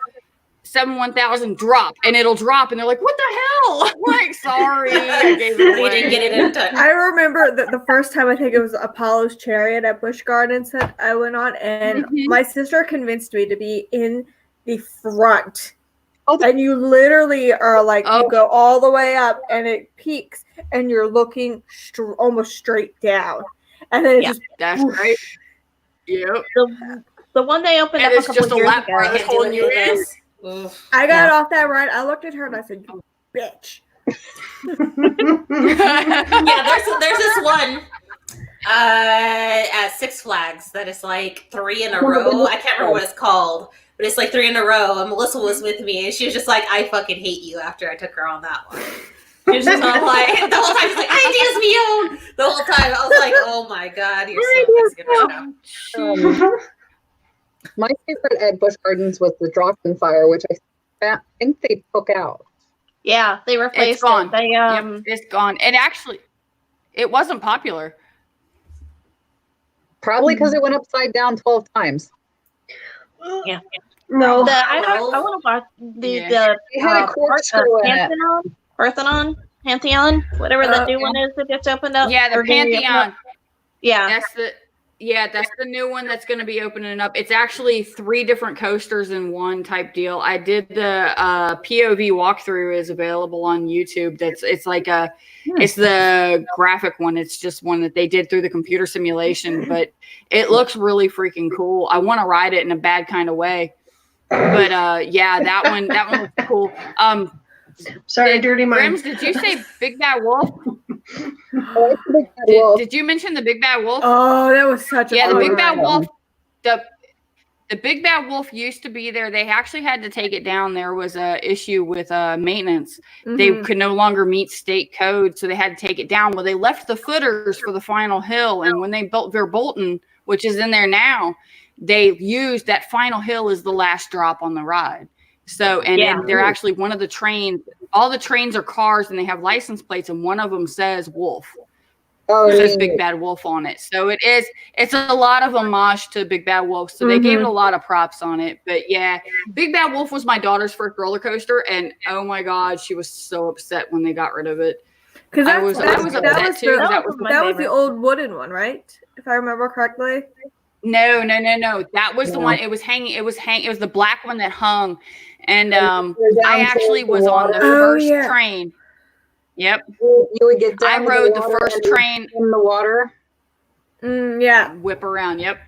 7, 1,000, drop, and it'll drop, and they're like, "What the hell?" I'm like, sorry, I gave it away. You didn't get it in time. I remember that the first time I think it was Apollo's Chariot at Busch Gardens that I went on, and my sister convinced me to be in the front. And you literally are like, you go all the way up, and it peaks, and you're looking almost straight down, and then it just that's great. Yep. The one they opened And up a it's couple just a years lap ago. ride holding you in. I got off that ride. I looked at her and I said, "You bitch." There's this one at Six Flags that is like 3 in a row. I can't remember what it's called, but it's like 3 in a row. And Melissa was with me, and she was just like, "I fucking hate you." After I took her on that one, she was just all like, the whole time she's like, "Ay, Dios mío." The whole time I was like, "Oh my god, you're so Mexican right now." My favorite at Busch Gardens was the Droxen Fire, which I think they took out. Yeah, they replaced It's gone. it. They, it's gone. It wasn't popular. Probably because it went upside down 12 times. Yeah. No. I want to watch They had a corkscrew in it. Pantheon, whatever that new one is that just opened up. Yeah, the Pantheon. Yeah. That's the new one that's going to be opening up. It's actually 3 different coasters in one type deal. I did the POV walkthrough is available on YouTube. It's like it's the graphic one. It's just one that they did through the computer simulation, but it looks really freaking cool. I want to ride it in a bad kind of way, but that one was cool. Sorry, dirty mind. Grims, did you say Big Bad Wolf? Did you mention the Big Bad Wolf? Oh, that was such a the fun Big Bad ride. Wolf. The Big Bad Wolf used to be there. They actually had to take it down. There was a issue with maintenance. They could no longer meet state code, so they had to take it down. Well, they left the footers for the final hill, and when they built Verbolten, which is in there now, they used that final hill as the last drop on the ride. So, and they're actually one of the trains. All the trains are cars, and they have license plates, and one of them says Wolf. It says Big Bad Wolf on it. So it's a lot of homage to Big Bad Wolf. So they gave it a lot of props on it. But yeah, Big Bad Wolf was my daughter's first roller coaster, and oh my God, she was so upset when they got rid of it. Because I was upset too. That was the old wooden one, right? If I remember correctly. No. That was the one. It was hanging. It was the black one that hung, and I actually was on the first train. Yep. You would get down. I rode the first train in the water. Yeah. Whip around. Yep.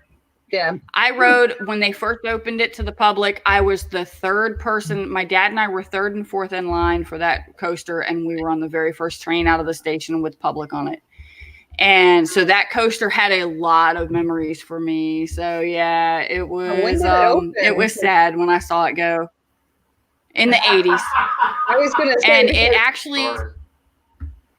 Yeah. I rode when they first opened it to the public. I was the third person. My dad and I were third and fourth in line for that coaster, and we were on the very first train out of the station with public on it. And so that coaster had a lot of memories for me. So yeah, it was sad when I saw it go in the 80s. I was gonna say, and it actually.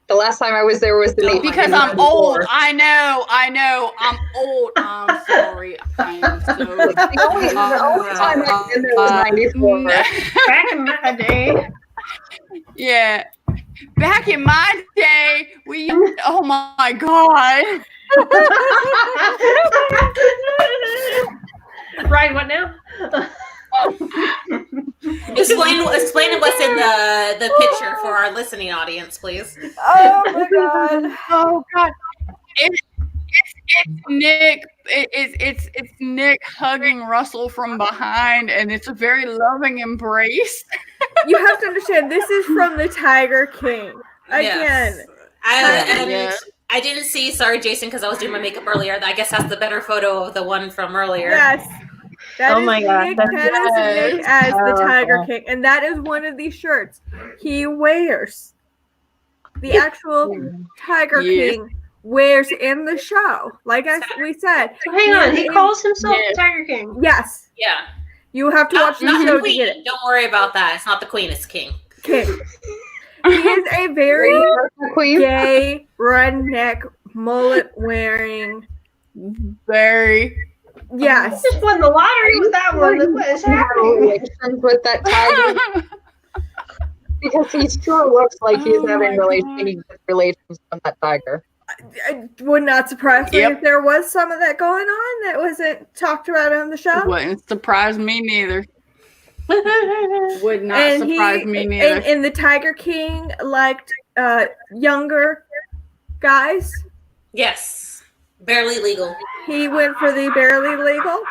The last time I was there was the because I'm old. I know. I'm old. I'm sorry. I am so. The only time I've been there was 94. Back in my day. Yeah. Back in my day, oh my God. Right, what now? Explain what's in the picture for our listening audience, please. Oh my God. Oh God. It's Nick. It's Nick hugging Russell from behind, and it's a very loving embrace. You have to understand, this is from the Tiger King. Again. Yes. I didn't see, sorry Jason, because I was doing my makeup earlier. I guess that's the better photo of the one from earlier. Yes. That is Nick as the Tiger terrible. King. And that is one of these shirts he wears. The actual Tiger King wears in the show. Like we said. So hang on, he calls himself the Tiger King. Yes. Yeah. You have to watch the show to get it. Don't worry about that. It's not the queen, it's the king. King. He is a very gay, redneck, mullet wearing. Very. Yes. He just won the lottery with that one. What is happening? With that tiger. Because he sure looks like he's having relations with that tiger. It would not surprise me if there was some of that going on that wasn't talked about on the show. Wouldn't surprise me neither. Would not surprise me neither. And the Tiger King liked younger guys. Yes. Barely legal. He went for the barely legal.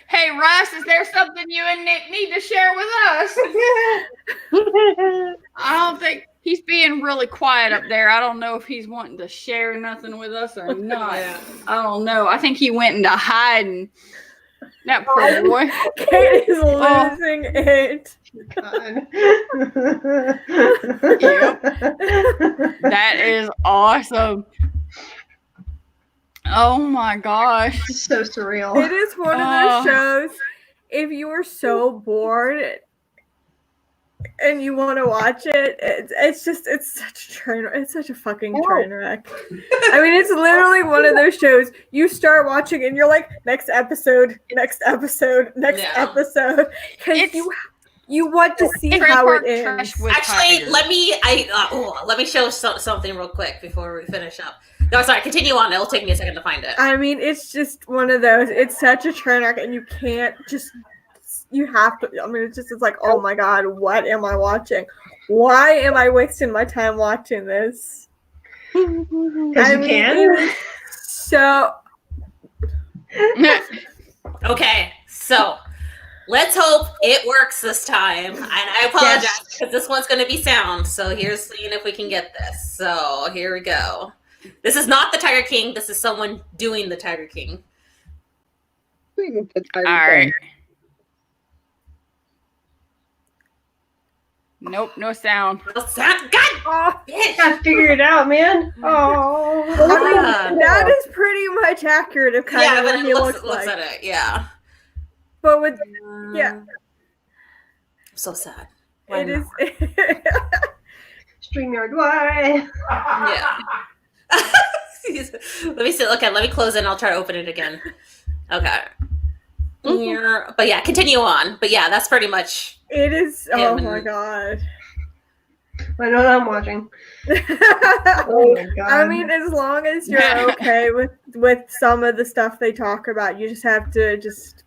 Hey Russ, is there something you and Nick need to share with us? I don't think he's being really quiet up there. I don't know if he's wanting to share nothing with us or not. I don't know. I think he went into hiding. That poor boy. Kate is losing it. Yep. That is awesome. Oh my gosh. It's so surreal. It is one of those shows, if you are so bored and you want to watch it, it's such a train wreck. It's such a fucking train wreck. I mean, it's literally one of those shows you start watching and you're like, next episode. Because you want to see how it ends. Actually, let me show something real quick before we finish up. No, sorry, continue on. It'll take me a second to find it. I mean, it's just one of those. It's such a train wreck, and you can't just. You have to. I mean, it's like, oh my God, what am I watching? Why am I wasting my time watching this? Because you can. So. Okay, so let's hope it works this time. And I apologize because this one's going to be sound. So here's seeing if we can get this. So here we go. This is not the Tiger King. This is someone doing the Tiger King. All right. Nope, no sound. No sound. God, bitch. Gotta figure it out, man. Oh, I mean, that is pretty much accurate of kind of what he looks like. At it, yeah. But with I'm so sad. It is. StreamYard, why? Yeah. Let me see. Okay, let me close it and I'll try to open it again. Okay. But yeah, continue on. But yeah, that's pretty much. It is. Oh and- my god. I know what I'm watching. Oh my god. I mean, as long as you're okay with some of the stuff they talk about, you just have to just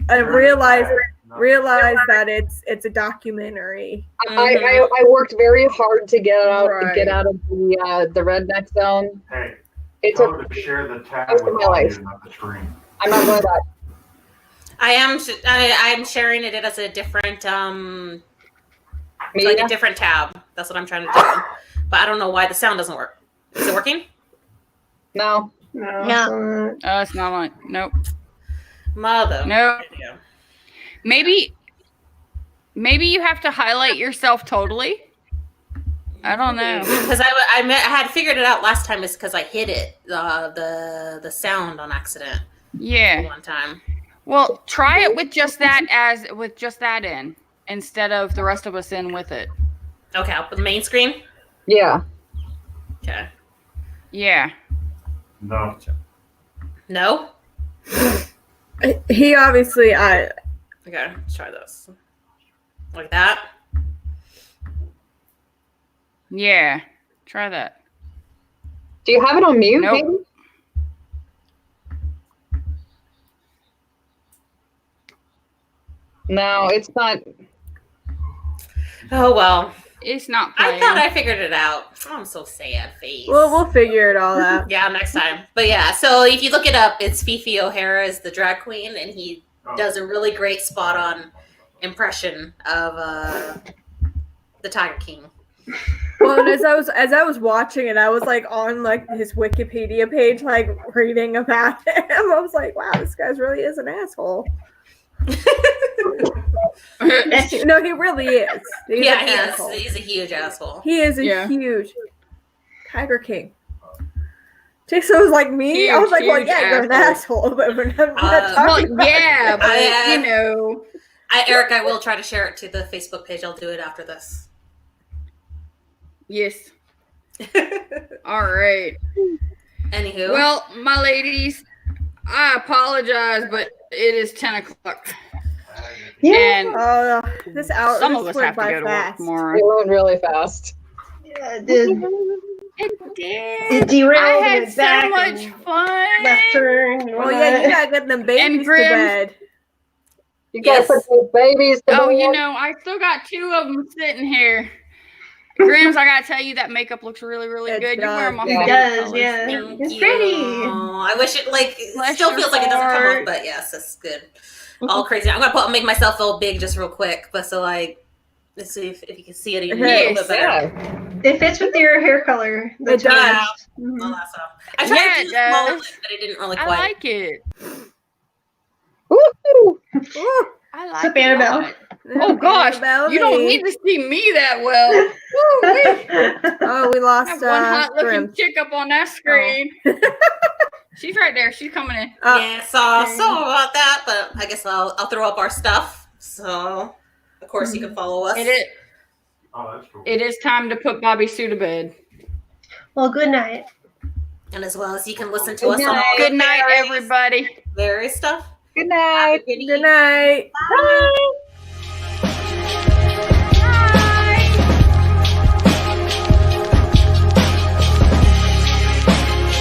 realize that it's a documentary. I worked very hard to get out Right. of the redneck zone. Hey, It tell took her to share the tab most with of my life. volume, not the screen. I'm not going to that. I'm sharing it as a different like a different tab. That's what I'm trying to do. But I don't know why the sound doesn't work. Is it working? No. No. Yeah. It's not on. Nope. Mother. No. Maybe you have to highlight yourself totally. I don't know. Because I had figured it out last time. Is because I hit it the sound on accident. Yeah. One time. Well, try it with just that in instead of the rest of us in with it. Okay, I'll put the main screen. Yeah. Okay. Yeah. No. No. He obviously Okay, let's try this. Like that. Yeah. Try that. Do you have it on mute? Nope. Maybe? No, it's not. Oh well. It's not I playing. thought I figured it out. Oh, I'm so sad face. we'll figure it all out. Yeah, next time. But yeah, so if you look it up, it's Fifi O'Hara is the drag queen, and he does a really great spot on impression of the Tiger King. Well, and as I was watching it, I was like on like his Wikipedia page, like reading about him. I was like, wow, this guy's really is an asshole. No, he really is. He's Yeah, an he asshole. is. He's a huge asshole. He is a Yeah. huge Tiger King. Jason was like me. I was like, well, Huge yeah, you're an asshole, but we're not Uh, talking about Yeah, but I- you know. Eric, I will try to share it to the Facebook page. I'll do it after this. Yes. All right. Anywho. Well, my ladies, I apologize, but it is 10 o'clock. And Oh, this hour. some this of us went have to by go to work fast. tomorrow. It went really fast. Yeah, it did. It It did. derailed I and had went so back much and fun. left turn. And Oh yeah, you gotta get them babies to Grim- bed. You gotta Yes. put those babies to Oh, you bed. know, I still got 2 of them sitting here. Grims, I gotta tell you, that makeup looks really, really It good. You're wearing my does. It favorite does, colors. yeah. Thank It's you. pretty. I wish it Bless still your feels like it doesn't come heart. off, but yes, it's good. All crazy. I'm gonna make myself all big just real quick, but so like, let's see if you can see it even a little bit better. Yeah. It fits with your hair color. The It does. tones. All Mhm. that stuff. I tried Yeah, to it do the small does. lip, but it didn't really I quite. like it. Woo-hoo. Ooh, I It's like a it. a Annabelle. lot. Oh gosh, you don't need to see me that well. Woo-wee. Oh, we I lost have one hot looking Grim. chick up on that screen. She's right there. She's coming in. Yeah, so about that, but I guess I'll throw up our stuff. So of course you can follow us. Oh, that's cool. It is time to put Bobby Sue to bed. Well, good night. And as well as you can listen to Good us on all night. the Good night, everybody. various stuff. Good night. Good Good night. Bye.